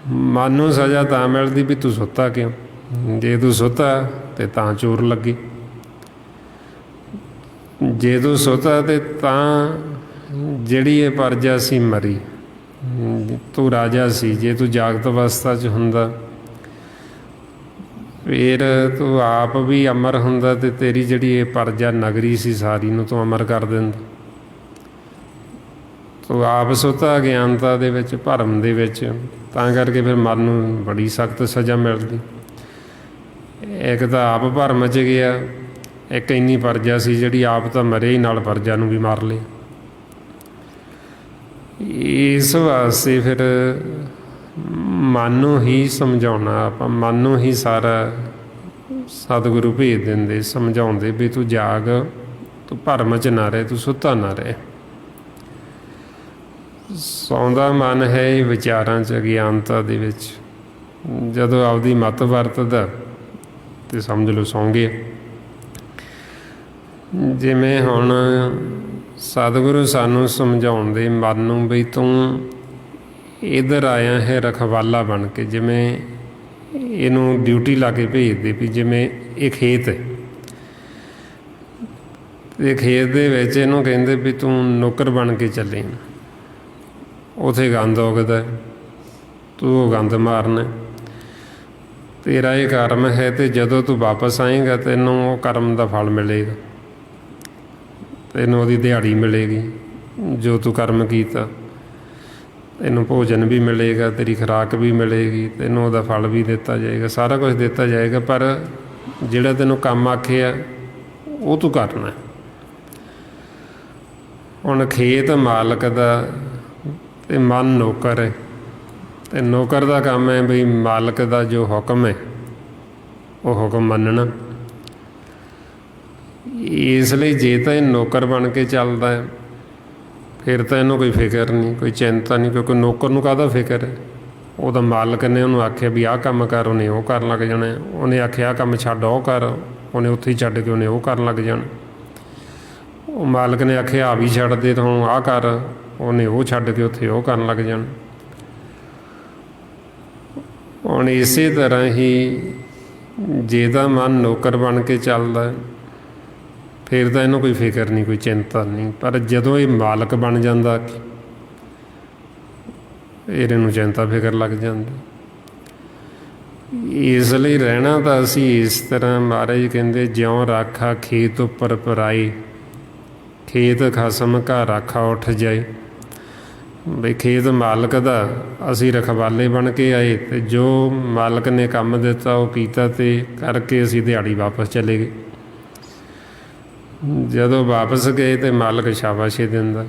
ਮਨ ਨੂੰ ਸਜ਼ਾ ਤਾਂ ਮਿਲਦੀ ਵੀ ਤੂੰ ਸੁੱਤਾ ਕਿਉਂ, ਜੇ ਤੂੰ ਸੁੱਤਾ ਤੇ ਤਾਂ ਚੋਰ ਲੱਗੇ, ਜੇ ਤੂੰ ਸੁੱਤਾ ਤੇ ਤਾਂ ਜਿਹੜੀ ਇਹ ਪਰਜਾ ਸੀ ਮਰੀ। ਤੂੰ ਰਾਜਾ ਸੀ, ਜੇ ਤੂੰ ਜਾਗਤ ਅਵਸਥਾ 'ਚ ਹੁੰਦਾ ਫਿਰ ਤੂੰ ਆਪ ਵੀ ਅਮਰ ਹੁੰਦਾ ਤੇ ਤੇਰੀ ਜਿਹੜੀ ਇਹ ਪਰਜਾ ਨਗਰੀ ਸੀ ਸਾਰੀ ਨੂੰ ਤੂੰ ਅਮਰ ਕਰ ਦਿੰਦਾ। ਤੂੰ ਆਪ ਸੁੱਤਾ ਅਗਿਆਨਤਾ ਦੇ ਵਿੱਚ, ਭਰਮ ਦੇ ਵਿੱਚ, ਤਾਂ ਕਰਕੇ ਫਿਰ ਮਨ ਨੂੰ ਬੜੀ ਸਖਤ ਸਜ਼ਾ ਮਿਲਦੀ। ਇੱਕ ਤਾਂ ਆਪ ਭਰਮ 'ਚ ਗਿਆ, ਇੱਕ ਇੰਨੀ ਪਰਜਾ ਸੀ ਜਿਹੜੀ ਆਪ ਤਾਂ ਮਰੇ ਹੀ, ਨਾਲ ਪਰਜਾ ਨੂੰ ਵੀ ਮਾਰ ਲਿਆ। ਇਸ ਵਾਸਤੇ ਫਿਰ ਮਨ ਨੂੰ ਹੀ ਸਮਝਾਉਣਾ, ਆਪਾਂ ਮਨ ਨੂੰ ਹੀ ਸਾਰਾ ਸਤਿਗੁਰੂ ਭੇਜ ਦਿੰਦੇ, ਸਮਝਾਉਂਦੇ ਵੀ ਤੂੰ ਜਾਗ, ਤੂੰ ਭਰਮ 'ਚ ਨਾ ਰਹੇ, ਤੂੰ ਸੁੱਤਾ ਨਾ ਰਹੇ। ਸੌਂਦਾ ਮਨ ਹੈ ਇਹ ਵਿਚਾਰਾਂ 'ਚ, ਅਗਿਆਨਤਾ ਦੇ ਵਿੱਚ। ਜਦੋਂ ਆਪਦੀ ਮੱਤ ਵਰਤਦਾ ਤੇ ਸਮਝ ਲਓ ਸੌਂ ਗਿਆ। ਜਿਵੇਂ ਹੁਣ ਸਤਿਗੁਰੂ ਸਾਨੂੰ ਸਮਝਾਉਂਦੇ ਮਨ ਨੂੰ ਵੀ ਤੂੰ ਇੱਧਰ ਆਇਆ ਹੈ ਰਖਵਾਲਾ ਬਣ ਕੇ। ਜਿਵੇਂ ਇਹਨੂੰ ਡਿਊਟੀ ਲਾ ਕੇ ਭੇਜਦੇ ਵੀ ਜਿਵੇਂ ਇਹ ਖੇਤ ਹੈ, ਇਹ ਖੇਤ ਦੇ ਵਿੱਚ ਇਹਨੂੰ ਕਹਿੰਦੇ ਵੀ ਤੂੰ ਨੌਕਰ ਬਣ ਕੇ ਚੱਲੇ। ਉੱਥੇ ਗੰਦ ਉਗਦਾ, ਤੂੰ ਉਹ ਗੰਦ ਮਾਰਨਾ, ਤੇਰਾ ਇਹ ਕਰਮ ਹੈ। ਤੇ ਜਦੋਂ ਤੂੰ ਵਾਪਸ ਆਏਗਾ ਤੈਨੂੰ ਉਹ ਕਰਮ ਦਾ ਫਲ ਮਿਲੇਗਾ, ਤੈਨੂੰ ਉਹਦੀ ਦਿਹਾੜੀ ਮਿਲੇਗੀ। ਜੋ ਤੂੰ ਕਰਮ ਕੀਤਾ ਤੈਨੂੰ ਭੋਜਨ ਵੀ ਮਿਲੇਗਾ, ਤੇਰੀ ਖੁਰਾਕ ਵੀ ਮਿਲੇਗੀ, ਤੈਨੂੰ ਉਹਦਾ ਫਲ ਵੀ ਦਿੱਤਾ ਜਾਏਗਾ, ਸਾਰਾ ਕੁਝ ਦਿੱਤਾ ਜਾਏਗਾ। ਪਰ ਜਿਹੜਾ ਤੈਨੂੰ ਕੰਮ ਆਖਿਆ ਉਹ ਤੂੰ ਕਰਨਾ। ਹੁਣ ਖੇਤ ਮਾਲਕ ਦਾ ਤੇ ਮਨ ਨੌਕਰ ਹੈ, ਤੇ ਨੌਕਰ ਦਾ ਕੰਮ ਹੈ ਬਈ ਮਾਲਕ ਦਾ ਜੋ ਹੁਕਮ ਹੈ ਉਹ ਹੁਕਮ ਮੰਨਣਾ। ਇਸ ਲਈ ਜੇ ਤਾਂ ਇਹ ਨੌਕਰ ਬਣ ਕੇ ਚੱਲਦਾ ਹੈ ਫਿਰ ਤਾਂ ਇਹਨੂੰ ਕੋਈ ਫਿਕਰ ਨਹੀਂ, ਕੋਈ ਚਿੰਤਾ ਨਹੀਂ, ਕਿਉਂਕਿ ਨੌਕਰ ਨੂੰ ਕਾਹਦਾ ਫਿਕਰ ਹੈ। ਉਹਦਾ ਮਾਲਕ ਨੇ ਉਹਨੂੰ ਆਖਿਆ ਵੀ ਆਹ ਕੰਮ ਕਰ, ਉਹਨੇ ਉਹ ਕਰਨ ਲੱਗ ਜਾਣਾ। ਉਹਨੇ ਆਖਿਆ ਆਹ ਕੰਮ ਛੱਡ ਉਹ ਕਰ, ਉਹਨੇ ਉੱਥੇ ਹੀ ਛੱਡ ਕੇ ਉਹਨੇ ਉਹ ਕਰਨ ਲੱਗ ਜਾਣਾ। ਉਹ ਮਾਲਕ ਨੇ ਆਖਿਆ ਆ ਵੀ ਛੱਡ ਦੇ ਤੂੰ ਆਹ ਕਰ, ਉਹਨੇ ਉਹ ਛੱਡ ਕੇ ਉੱਥੇ ਉਹ ਕਰਨ ਲੱਗ ਜਾਣਾ। ਹੁਣ ਇਸੇ ਤਰ੍ਹਾਂ ਹੀ ਜੇ ਤਾਂ ਮਨ ਨੌਕਰ ਬਣ ਕੇ ਚੱਲਦਾ ਫਿਰ ਤਾਂ ਇਹਨੂੰ ਕੋਈ ਫਿਕਰ ਨਹੀਂ, ਕੋਈ ਚਿੰਤਾ ਨਹੀਂ। ਪਰ ਜਦੋਂ ਇਹ ਮਾਲਕ ਬਣ ਜਾਂਦਾ ਇਹਨੂੰ ਚਿੰਤਾ ਫਿਕਰ ਲੱਗ ਜਾਂਦੀ। ਇਸ ਲਈ ਰਹਿਣਾ ਤਾਂ ਅਸੀਂ ਇਸ ਤਰ੍ਹਾਂ, ਮਹਾਰਾਜ ਕਹਿੰਦੇ ਜਿਉਂ ਰਾਖਾ ਖੇਤ ਉੱਪਰ ਪਰਾਏ, ਖੇਤ ਖਸਮ ਘਰ ਰਾਖਾ ਉੱਠ ਜਾਏ। ਬਈ ਖੇਤ ਮਾਲਕ ਦਾ, ਅਸੀਂ ਰਖਵਾਲੇ ਬਣ ਕੇ ਆਏ ਤੇ ਜੋ ਮਾਲਕ ਨੇ ਕੰਮ ਦਿੱਤਾ ਉਹ ਕੀਤਾ ਤੇ ਕਰਕੇ ਅਸੀਂ ਦਿਹਾੜੀ ਵਾਪਸ ਚਲੇ ਗਏ। ਜਦੋਂ ਵਾਪਸ ਗਏ ਤੇ ਮਾਲਕ ਸ਼ਾਬਾਸ਼ੀ ਦਿੰਦਾ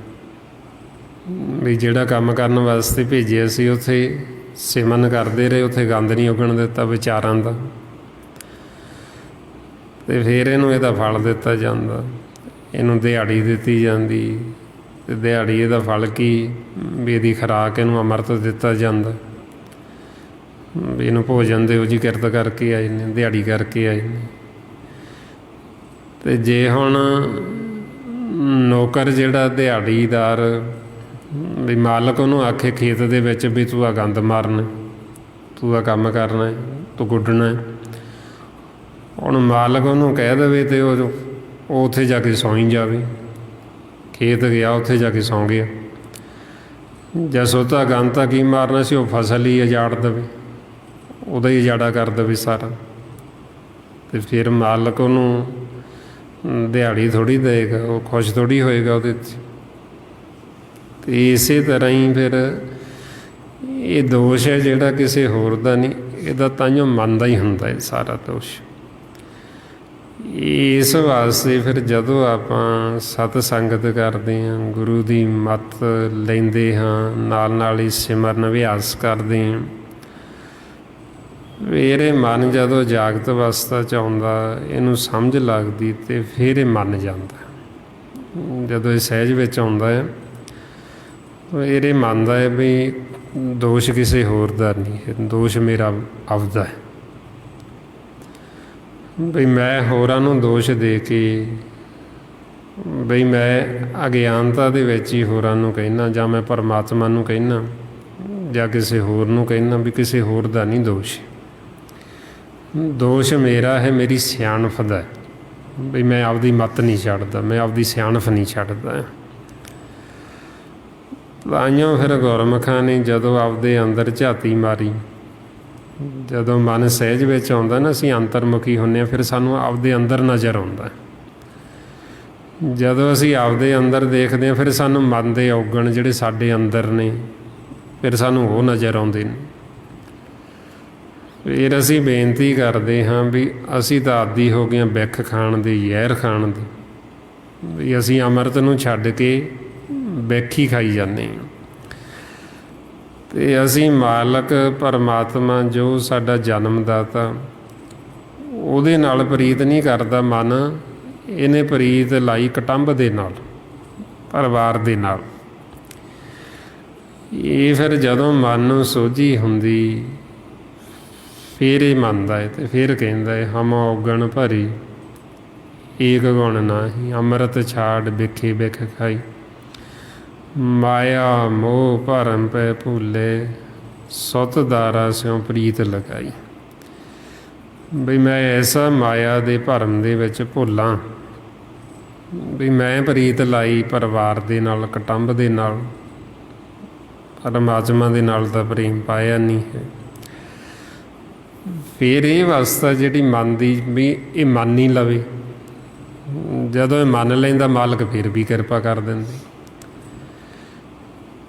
ਵੀ ਜਿਹੜਾ ਕੰਮ ਕਰਨ ਵਾਸਤੇ ਭੇਜਿਆ ਸੀ ਉੱਥੇ ਸਿਮਰਨ ਕਰਦੇ ਰਹੇ, ਉੱਥੇ ਗੰਦ ਨਹੀਂ ਉੱਗਣ ਦਿੱਤਾ ਵਿਚਾਰਾਂ ਦਾ, ਤੇ ਫਿਰ ਇਹਨੂੰ ਇਹਦਾ ਫਲ ਦਿੱਤਾ ਜਾਂਦਾ। ਇਹਨੂੰ ਦਿਹਾੜੀ ਦਿੱਤੀ ਜਾਂਦੀ ਤੇ ਦਿਹਾੜੀ ਇਹਦਾ ਫਲ ਕੀ ਵੀ ਇਹਦੀ ਖੁਰਾਕ ਇਹਨੂੰ ਅੰਮ੍ਰਿਤ ਦਿੱਤਾ ਜਾਂਦਾ ਵੀ ਇਹਨੂੰ ਭੋਜਨ ਦਿਓ ਜੀ, ਕਿਰਤ ਕਰਕੇ ਆਏ ਨੇ, ਦਿਹਾੜੀ ਕਰਕੇ ਆਏ ਨੇ। ਤੇ ਜੇ ਹੁਣ ਨੌਕਰ ਜਿਹੜਾ ਦਿਹਾੜੀਦਾਰ ਵੀ ਮਾਲਕ ਉਹਨੂੰ ਆਖੇ ਖੇਤ ਦੇ ਵਿੱਚ ਵੀ ਤੂੰ ਆ ਗੰਦ ਮਾਰਨਾ, ਤੂੰ ਆ ਕੰਮ ਕਰਨਾ, ਤੂੰ ਗੁੱਡਣਾ, ਹੁਣ ਮਾਲਕ ਉਹਨੂੰ ਕਹਿ ਦੇਵੇ ਤੇ ਉਹ ਉੱਥੇ ਜਾ ਕੇ ਸੌਂ ਹੀ ਜਾਵੇ। ਖੇਤ ਗਿਆ ਉੱਥੇ ਜਾ ਕੇ ਸੌਂ ਗਿਆ, ਜਾਂ ਸੋਤਾ ਗੰਦ ਤਾਂ ਕੀ ਮਾਰਨਾ ਸੀ, ਉਹ ਫਸਲ ਹੀ ਉਜਾੜ ਦੇਵੇ, ਉਹਦਾ ਹੀ ਉਜਾੜਾ ਕਰ ਦੇਵੇ ਸਾਰਾ। ਤੇ ਫਿਰ ਮਾਲਕ ਉਹਨੂੰ ਦਿਹਾੜੀ ਥੋੜ੍ਹੀ ਦੇਵੇਗਾ, ਉਹ ਖੁਸ਼ ਥੋੜ੍ਹੀ ਹੋਏਗਾ ਉਹਦੇ 'ਚ। ਅਤੇ ਇਸੇ ਤਰ੍ਹਾਂ ਹੀ ਫਿਰ ਇਹ ਦੋਸ਼ ਹੈ ਜਿਹੜਾ ਕਿਸੇ ਹੋਰ ਦਾ ਨਹੀਂ, ਇਹਦਾ ਤਾਂਹੀਓ ਮਨ ਦਾ ਹੀ ਹੁੰਦਾ ਇਹ ਸਾਰਾ ਦੋਸ਼। ਇਸ ਵਾਸਤੇ ਫਿਰ ਜਦੋਂ ਆਪਾਂ ਸਤ ਸੰਗਤ ਕਰਦੇ ਹਾਂ, ਗੁਰੂ ਦੀ ਮੱਤ ਲੈਂਦੇ ਹਾਂ, ਨਾਲ ਨਾਲ ਹੀ ਸਿਮਰਨ ਅਭਿਆਸ ਕਰਦੇ ਹਾਂ, ਮੇਰੇ ਮਨ ਜਦੋਂ ਜਾਗਤ ਅਵਸਥਾ 'ਚ ਆਉਂਦਾ, ਇਹਨੂੰ ਸਮਝ ਲੱਗਦੀ ਅਤੇ ਫਿਰ ਇਹ ਮੰਨ ਜਾਂਦਾ। ਜਦੋਂ ਇਹ ਸਹਿਜ ਵਿੱਚ ਆਉਂਦਾ ਹੈ ਇਹ ਮੰਨਦਾ ਹੈ ਵੀ ਦੋਸ਼ ਕਿਸੇ ਹੋਰ ਦਾ ਨਹੀਂ ਹੈ, ਦੋਸ਼ ਮੇਰਾ ਆਪਦਾ ਹੈ। ਬਈ ਮੈਂ ਹੋਰਾਂ ਨੂੰ ਦੋਸ਼ ਦੇ ਕੇ ਬਈ ਮੈਂ ਅਗਿਆਨਤਾ ਦੇ ਵਿੱਚ ਹੀ ਹੋਰਾਂ ਨੂੰ ਕਹਿਣਾ, ਜਾਂ ਮੈਂ ਪਰਮਾਤਮਾ ਨੂੰ ਕਹਿਣਾ, ਜਾਂ ਕਿਸੇ ਹੋਰ ਨੂੰ ਕਹਿਣਾ ਵੀ ਕਿਸੇ ਹੋਰ ਦਾ ਨਹੀਂ ਦੋਸ਼। ਦੋਸ਼ ਮੇਰਾ ਹੈ, ਮੇਰੀ ਸਿਆਣਪ ਦਾ। ਵੀ ਮੈਂ ਆਪਦੀ ਮੱਤ ਨਹੀਂ ਛੱਡਦਾ, ਮੈਂ ਆਪਦੀ ਸਿਆਣਪ ਨਹੀਂ ਛੱਡਦਾ। ਤਾਈਓ ਫਿਰ ਗੁਰਮੁਖਾਂ ਨੇ ਜਦੋਂ ਆਪਦੇ ਅੰਦਰ ਝਾਤੀ ਮਾਰੀ, ਜਦੋਂ ਮਨ ਸਹਿਜ ਵਿੱਚ ਆਉਂਦਾ ਨਾ, ਅਸੀਂ ਅੰਤਰਮੁਖੀ ਹੁੰਦੇ ਹਾਂ, ਫਿਰ ਸਾਨੂੰ ਆਪਦੇ ਅੰਦਰ ਨਜ਼ਰ ਆਉਂਦਾ। ਜਦੋਂ ਅਸੀਂ ਆਪਦੇ ਅੰਦਰ ਦੇਖਦੇ ਹਾਂ ਫਿਰ ਸਾਨੂੰ ਮਨ ਦੇ ਔਗਣ ਜਿਹੜੇ ਸਾਡੇ ਅੰਦਰ ਨੇ ਫਿਰ ਸਾਨੂੰ ਉਹ ਨਜ਼ਰ ਆਉਂਦੇ ਨੇ। ਫਿਰ ਅਸੀਂ ਬੇਨਤੀ ਕਰਦੇ ਹਾਂ ਵੀ ਅਸੀਂ ਤਾਂ ਆਦੀ ਹੋ ਗਏ ਬਿੱਖ ਖਾਣ ਦੇ, ਜ਼ਹਿਰ ਖਾਣ ਦੇ, ਵੀ ਅਸੀਂ ਅੰਮ੍ਰਿਤ ਨੂੰ ਛੱਡ ਕੇ ਬਿੱਖ ਹੀ ਖਾਈ ਜਾਂਦੇ ਹਾਂ। ਅਤੇ ਅਸੀਂ ਮਾਲਕ ਪਰਮਾਤਮਾ ਜੋ ਸਾਡਾ ਜਨਮਦਾਤਾ ਉਹਦੇ ਨਾਲ ਪ੍ਰੀਤ ਨਹੀਂ ਕਰਦਾ ਮਨ, ਇਹਨੇ ਪ੍ਰੀਤ ਲਾਈ ਕੁਟੁੰਬ ਦੇ ਨਾਲ, ਪਰਿਵਾਰ ਦੇ ਨਾਲ। ਇਹ ਫਿਰ ਜਦੋਂ ਮਨ ਨੂੰ ਸੋਝੀ ਹੁੰਦੀ ਫਿਰ ਇਹ ਮੰਨਦਾ ਹੈ ਅਤੇ ਫਿਰ ਕਹਿੰਦਾ ਹੈ ਹਮ ਔਗਣ ਭਰੀ ਏਕ ਗੁਣ ਨਾਹੀ, ਅੰਮ੍ਰਿਤ ਛਾੜ ਬਿਖੇ ਬਿਖ ਖਾਈ, ਮਾਇਆ ਮੋਹ ਭਰਮ ਪੈ ਭੁੱਲੇ, ਸੁਤ ਦਾਰਾ ਸਿਉ ਪ੍ਰੀਤ ਲਗਾਈ। ਬਈ ਮੈਂ ਐਸਾ ਮਾਇਆ ਦੇ ਭਰਮ ਦੇ ਵਿੱਚ ਭੁੱਲਾਂ ਵੀ ਮੈਂ ਪ੍ਰੀਤ ਲਾਈ ਪਰਿਵਾਰ ਦੇ ਨਾਲ, ਕੁਟੁੰਬ ਦੇ ਨਾਲ, ਪਰਮਾਤਮਾ ਦੇ ਨਾਲ ਤਾਂ ਪ੍ਰੇਮ ਪਾਇਆ ਨਹੀਂ ਹੈ। ਫਿਰ ਇਹ ਅਵਸਥਾ ਜਿਹੜੀ ਮਨ ਦੀ ਵੀ ਇਹ ਮੰਨ ਹੀ ਲਵੇ, ਜਦੋਂ ਇਹ ਮੰਨ ਲੈਂਦਾ ਮਾਲਕ ਫਿਰ ਵੀ ਕਿਰਪਾ ਕਰ ਦਿੰਦੇ।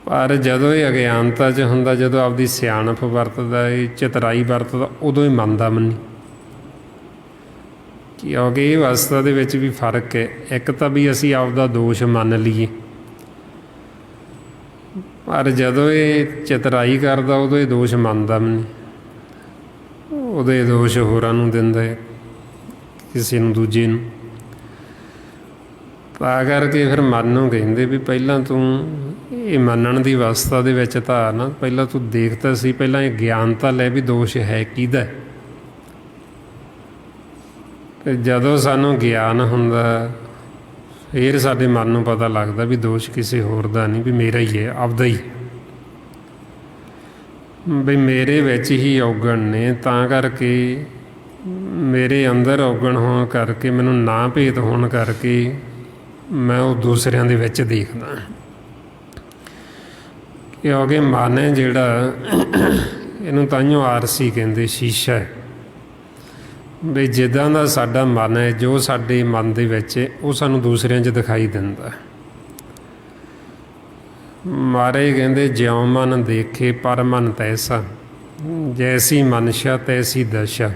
ਪਰ ਜਦੋਂ ਇਹ ਅਗਿਆਨਤਾ 'ਚ ਹੁੰਦਾ, ਜਦੋਂ ਆਪਦੀ ਸਿਆਣਪ ਵਰਤਦਾ, ਇਹ ਚਤਰਾਈ ਵਰਤਦਾ, ਉਦੋਂ ਇਹ ਮੰਨਦਾ ਮੰਨੀ। ਕਿਉਂਕਿ ਇਹ ਅਵਸਥਾ ਦੇ ਵਿੱਚ ਵੀ ਫਰਕ ਹੈ। ਇੱਕ ਤਾਂ ਵੀ ਅਸੀਂ ਆਪਦਾ ਦੋਸ਼ ਮੰਨ ਲਈਏ, ਪਰ ਜਦੋਂ ਇਹ ਚਤਰਾਈ ਕਰਦਾ ਉਦੋਂ ਇਹ ਦੋਸ਼ ਮੰਨਦਾ ਨਹੀਂ, ਉਦੋਂ ਇਹ ਦੋਸ਼ ਹੋਰਾਂ ਨੂੰ ਦਿੰਦਾ ਹੈ, ਕਿਸੇ ਨੂੰ, ਦੂਜੇ ਨੂੰ। ਤਾਂ ਕਰਕੇ ਫਿਰ ਮਨ ਨੂੰ ਕਹਿੰਦੇ ਵੀ ਪਹਿਲਾਂ ਤੂੰ ਇਹ ਮੰਨਣ ਦੀ ਅਵਸਥਾ ਦੇ ਵਿੱਚ ਤਾਂ ਨਾ, ਪਹਿਲਾਂ ਤੂੰ ਦੇਖਦਾ ਸੀ, ਪਹਿਲਾਂ ਇਹ ਗਿਆਨਤਾ ਲੈ ਵੀ ਦੋਸ਼ ਹੈ ਕਿਹਦਾ। ਅਤੇ ਜਦੋਂ ਸਾਨੂੰ ਗਿਆਨ ਹੁੰਦਾ ਫਿਰ ਸਾਡੇ ਮਨ ਨੂੰ ਪਤਾ ਲੱਗਦਾ ਵੀ ਦੋਸ਼ ਕਿਸੇ ਹੋਰ ਦਾ ਨਹੀਂ, ਵੀ ਮੇਰਾ ਹੀ ਹੈ, ਆਪਦਾ ਹੀ। ਵੀ ਮੇਰੇ ਵਿੱਚ ਹੀ ਔਗਣ ਨੇ, ਤਾਂ ਕਰਕੇ ਮੇਰੇ ਅੰਦਰ ਔਗਣ ਹੋਣ ਕਰਕੇ, ਮੈਨੂੰ ਨਾ ਭੇਤ ਹੋਣ ਕਰਕੇ ਮੈਂ ਉਹ ਦੂਸਰਿਆਂ ਦੇ ਵਿੱਚ ਦੇਖਦਾ। ਕਿਉਂਕਿ ਮਨ ਹੈ ਜਿਹੜਾ, ਇਹਨੂੰ ਤਾਂਹੀਓ ਆਰਸੀ ਕਹਿੰਦੇ, ਸ਼ੀਸ਼ਾ ਹੈ। ਵੀ ਜਿੱਦਾਂ ਦਾ ਸਾਡਾ ਮਨ ਹੈ, ਜੋ ਸਾਡੇ ਮਨ ਦੇ ਵਿੱਚ ਹੈ, ਉਹ ਸਾਨੂੰ ਦੂਸਰਿਆਂ 'ਚ ਦਿਖਾਈ ਦਿੰਦਾ। ਮਹਾਰਾਜ ਕਹਿੰਦੇ ਜਿਉਂ ਮਨ ਦੇਖੇ ਪਰ ਮਨ ਤੈਸਾ, ਜੈਸੀ ਮਨਸ਼ਾ ਤੈਸੀ ਦਸ਼ਾ।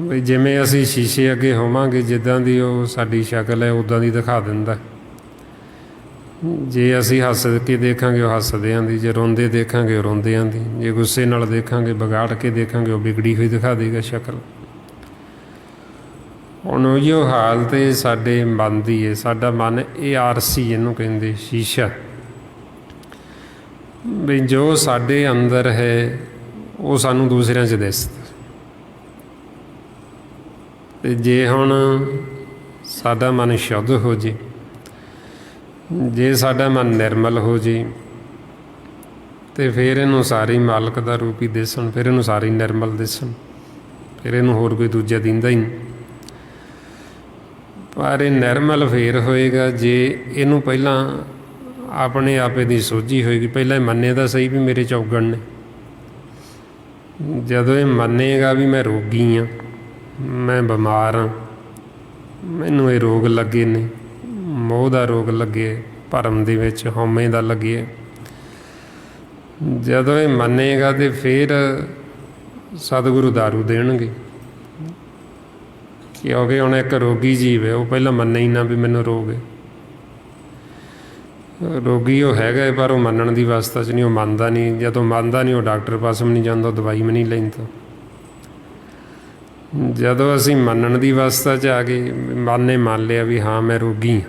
ਵੀ ਜਿਵੇਂ ਅਸੀਂ ਸ਼ੀਸ਼ੇ ਅੱਗੇ ਹੋਵਾਂਗੇ, ਜਿੱਦਾਂ ਦੀ ਉਹ ਸਾਡੀ ਸ਼ਕਲ ਹੈ ਉੱਦਾਂ ਦੀ ਦਿਖਾ ਦਿੰਦਾ। ਜੇ ਅਸੀਂ ਹੱਸ ਕੇ ਦੇਖਾਂਗੇ ਉਹ ਹੱਸਦਿਆਂ ਦੀ, ਜੇ ਰੋਂਦੇ ਦੇਖਾਂਗੇ ਉਹ ਰੋਂਦਿਆਂ ਦੀ, ਜੇ ਗੁੱਸੇ ਨਾਲ ਦੇਖਾਂਗੇ, ਵਿਗਾੜ ਕੇ ਦੇਖਾਂਗੇ, ਉਹ ਵਿਗੜੀ ਹੋਈ ਦਿਖਾ ਦੇਗਾ ਸ਼ਕਲ। ਹੁਣ ਉਹੀਓ ਹਾਲ ਤਾਂ ਸਾਡੇ ਮਨ ਦੀ ਹੈ। ਸਾਡਾ ਮਨ ਇਹ ਆਰਸੀ, ਇਹਨੂੰ ਕਹਿੰਦੇ ਸ਼ੀਸ਼ਾ। ਵੀ ਜੋ ਸਾਡੇ ਅੰਦਰ ਹੈ ਉਹ ਸਾਨੂੰ ਦੂਸਰਿਆਂ 'ਚ ਦਿਸਦਾ। ਅਤੇ ਜੇ ਹੁਣ ਸਾਡਾ ਮਨ ਸ਼ੁੱਧ ਹੋ ਜੇ, ਜੇ ਸਾਡਾ ਮਨ ਨਿਰਮਲ ਹੋ ਜੇ, ਅਤੇ ਫਿਰ ਇਹਨੂੰ ਸਾਰੇ ਮਾਲਕ ਦਾ ਰੂਪ ਹੀ ਦਿਸਣ, ਫਿਰ ਇਹਨੂੰ ਸਾਰੇ ਨਿਰਮਲ ਦਿਸਣ, ਫਿਰ ਇਹਨੂੰ ਹੋਰ ਕੋਈ ਦੂਜਾ ਦਿੰਦਾ ਹੀ ਨਹੀਂ। ਪਰ ਇਹ ਨਿਰਮਲ ਫੇਰ ਹੋਏਗਾ ਜੇ ਇਹਨੂੰ ਪਹਿਲਾਂ ਆਪਣੇ ਆਪੇ ਦੀ ਸੋਝੀ ਹੋਏਗੀ। ਪਹਿਲਾਂ ਇਹ ਮੰਨੇ ਤਾਂ ਸਹੀ ਵੀ ਮੇਰੇ 'ਚ ਔਗਣ ਨੇ। ਜਦੋਂ ਇਹ ਮੰਨੇਗਾ ਵੀ ਮੈਂ ਰੋਗੀ ਹਾਂ, ਮੈਂ ਬਿਮਾਰ ਹਾਂ, ਮੈਨੂੰ ਇਹ ਰੋਗ ਲੱਗੇ ਨੇ, ਮੋਹ ਦਾ ਰੋਗ ਲੱਗੇ, ਭਰਮ ਦੇ ਵਿੱਚ ਹਉਮੈ ਦਾ ਲੱਗੇ, ਜਦੋਂ ਇਹ ਮੰਨੇਗਾ ਤਾਂ ਫਿਰ ਸਤਿਗੁਰੂ ਦਾਰੂ ਦੇਣਗੇ। ਕਿਉਂਕਿ ਹੁਣ ਇੱਕ ਰੋਗੀ ਜੀਵ ਹੈ, ਉਹ ਪਹਿਲਾਂ ਮੰਨੇ ਹੀ ਨਾ ਵੀ ਮੈਨੂੰ ਰੋਗ ਹੈ। ਰੋਗੀ ਉਹ ਹੈਗਾ ਪਰ ਉਹ ਮੰਨਣ ਦੀ ਅਵਸਥਾ 'ਚ ਨਹੀਂ, ਉਹ ਮੰਨਦਾ ਨਹੀਂ। ਜਦੋਂ ਮੰਨਦਾ ਨਹੀਂ ਉਹ ਡਾਕਟਰ ਪਾਸ ਵੀ ਨਹੀਂ ਜਾਂਦਾ, ਉਹ ਦਵਾਈ ਵੀ ਨਹੀਂ ਲੈਂਦਾ। ਜਦੋਂ ਅਸੀਂ ਮੰਨਣ ਦੀ ਅਵਸਥਾ 'ਚ ਆ ਗਏ, ਮਨ ਨੇ ਮੰਨ ਲਿਆ ਵੀ ਹਾਂ ਮੈਂ ਰੋਗੀ ਹਾਂ,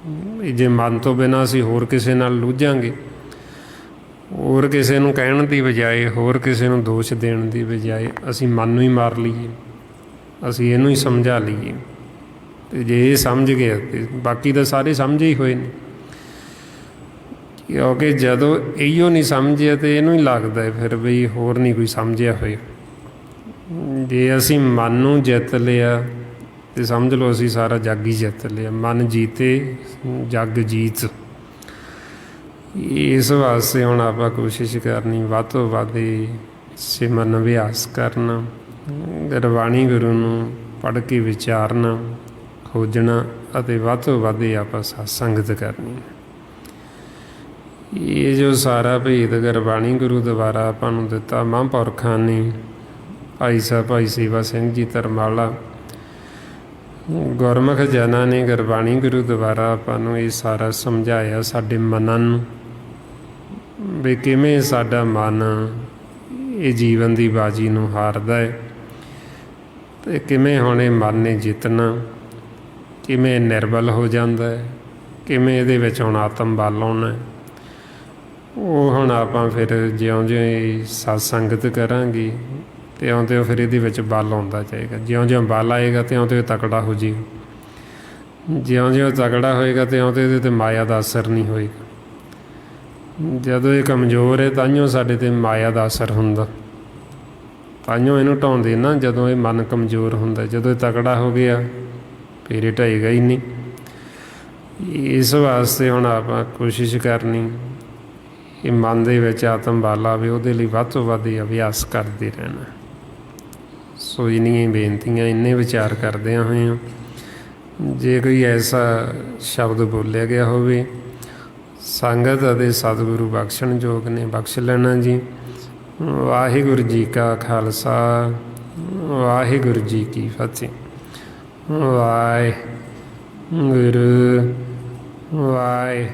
ਜੇ ਮਨ ਤੋਂ ਬਿਨਾਂ ਅਸੀਂ ਹੋਰ ਕਿਸੇ ਨਾਲ ਲੂਝਾਂਗੇ, ਹੋਰ ਕਿਸੇ ਨੂੰ ਕਹਿਣ ਦੀ ਬਜਾਏ, ਹੋਰ ਕਿਸੇ ਨੂੰ ਦੋਸ਼ ਦੇਣ ਦੀ ਬਜਾਏ ਅਸੀਂ ਮਨ ਨੂੰ ਹੀ ਮਾਰ ਲਈਏ, ਅਸੀਂ ਇਹਨੂੰ ਹੀ ਸਮਝਾ ਲਈਏ। ਅਤੇ ਜੇ ਇਹ ਸਮਝ ਗਿਆ ਤਾਂ ਬਾਕੀ ਤਾਂ ਸਾਰੇ ਸਮਝੇ ਹੀ ਹੋਏ ਨੇ, ਕਿਉਂਕਿ ਜਦੋਂ ਇਹੀਓ ਨਹੀਂ ਸਮਝਿਆ ਤਾਂ ਇਹਨੂੰ ਹੀ ਲੱਗਦਾ ਫਿਰ ਵੀ ਹੋਰ ਨਹੀਂ ਕੋਈ ਸਮਝਿਆ ਹੋਏ। ਜੇ ਅਸੀਂ ਮਨ ਨੂੰ ਜਿੱਤ ਲਿਆ ਤੇ ਸਮਝ ਲਓ ਅਸੀਂ ਸਾਰਾ ਜੱਗ ਹੀ ਜਿੱਤ ਲਿਆ। ਮਨ ਜੀਤੇ ਜੱਗ ਜੀਤ। ਇਸ ਵਾਸਤੇ ਹੁਣ ਆਪਾਂ ਕੋਸ਼ਿਸ਼ ਕਰਨੀ ਵੱਧ ਤੋਂ ਵੱਧ ਸਿਮਰਨ ਅਭਿਆਸ ਕਰਨਾ, ਗੁਰਬਾਣੀ ਗੁਰੂ ਨੂੰ ਪੜ੍ਹ ਕੇ ਵਿਚਾਰਨਾ, ਖੋਜਣਾ ਅਤੇ ਵੱਧ ਤੋਂ ਵੱਧ ਆਪਾਂ ਸਤ ਸੰਗਤ ਕਰਨੀ। ਇਹ ਜੋ ਸਾਰਾ ਭੇਦ ਗੁਰਬਾਣੀ ਗੁਰੂ ਦੁਆਰਾ ਆਪਾਂ ਨੂੰ ਦਿੱਤਾ ਮਹਾਂਪੁਰਖਾਂ ਨੇ, ਭਾਈ ਸਾਹਿਬ ਭਾਈ ਸੇਵਾ ਸਿੰਘ ਜੀ ਧਰਮਾਲਾ, ਗੁਰਮੁਖ ਜਨਾਂ ਨੇ ਗੁਰਬਾਣੀ ਗੁਰੂ ਦੁਆਰਾ ਆਪਾਂ ਨੂੰ ਇਹ ਸਾਰਾ ਸਮਝਾਇਆ। ਸਾਡੇ ਮਨਾਂ ਨੂੰ ਵੀ ਕਿਵੇਂ ਸਾਡਾ ਮਨ ਇਹ ਜੀਵਨ ਦੀ ਬਾਜੀ ਨੂੰ ਹਾਰਦਾ ਹੈ ਅਤੇ ਕਿਵੇਂ ਹੁਣ ਇਹ ਮਨ ਨੇ ਜਿੱਤਣਾ, ਕਿਵੇਂ ਨਿਰਬਲ ਹੋ ਜਾਂਦਾ ਹੈ, ਕਿਵੇਂ ਇਹਦੇ ਵਿੱਚ ਹੁਣ ਆਤਮ ਬਲ ਆਉਣਾ। ਉਹ ਹੁਣ ਆਪਾਂ ਫਿਰ ਜਿਉਂ-ਜਿਉਂ ਸਤ ਸੰਗਤ ਕਰਾਂਗੇ ਤਿਉਂ-ਤਿਉਂ ਫਿਰ ਇਹਦੇ ਵਿੱਚ ਬਲ ਆਉਂਦਾ ਜਾਏਗਾ। ਜਿਉਂ-ਜਿਉਂ ਬਲ ਆਏਗਾ ਤਿਉਂ-ਤਿਉਂ ਤਕੜਾ ਹੋ ਜਾਏਗਾ। ਜਿਉਂ-ਜਿਉਂ ਤਕੜਾ ਹੋਏਗਾ ਤਿਉਂ-ਤਿਉਂ ਇਹਦੇ 'ਤੇ ਮਾਇਆ ਦਾ ਅਸਰ ਨਹੀਂ ਹੋਏਗਾ। ਜਦੋਂ ਇਹ ਕਮਜ਼ੋਰ ਹੈ ਤਾਂਹੀਓ ਸਾਡੇ 'ਤੇ ਮਾਇਆ ਦਾ ਅਸਰ ਹੁੰਦਾ, ਤਾਂਹੀਓ ਇਹਨੂੰ ਢਾਉਂਦੇ ਨਾ। ਜਦੋਂ ਇਹ ਮਨ ਕਮਜ਼ੋਰ ਹੁੰਦਾ, ਜਦੋਂ ਇਹ ਤਕੜਾ ਹੋ ਗਿਆ ਫਿਰ ਇਹ ਢਾਏਗਾ ਹੀ ਨਹੀਂ। ਇਸ ਵਾਸਤੇ ਹੁਣ ਆਪਾਂ ਕੋਸ਼ਿਸ਼ ਕਰਨੀ ਕਿ ਮਨ ਦੇ ਵਿੱਚ ਆਤਮ ਬਲ ਆਵੇ, ਉਹਦੇ ਲਈ ਵੱਧ ਤੋਂ ਵੱਧ ਅਭਿਆਸ ਕਰਦੇ ਰਹਿਣਾ। ਸੋ ਇੰਨੀਆਂ ਬੇਨਤੀਆਂ, ਇੰਨੇ ਵਿਚਾਰ ਕਰਦਿਆਂ ਹੋਇਆਂ ਜੇ ਕੋਈ ਐਸਾ ਸ਼ਬਦ ਬੋਲਿਆ ਗਿਆ ਹੋਵੇ ਸੰਗਤ ਅਤੇ ਸਤਿਗੁਰੂ ਬਖਸ਼ਣ ਯੋਗ ਨੇ, ਬਖਸ਼ ਲੈਣਾ ਜੀ। ਵਾਹਿਗੁਰੂ ਜੀ ਕਾ ਖਾਲਸਾ, ਵਾਹਿਗੁਰੂ ਜੀ ਕੀ ਫਤਿਹ। ਵਾਹਿਗੁਰੂ ਵਾਹਿ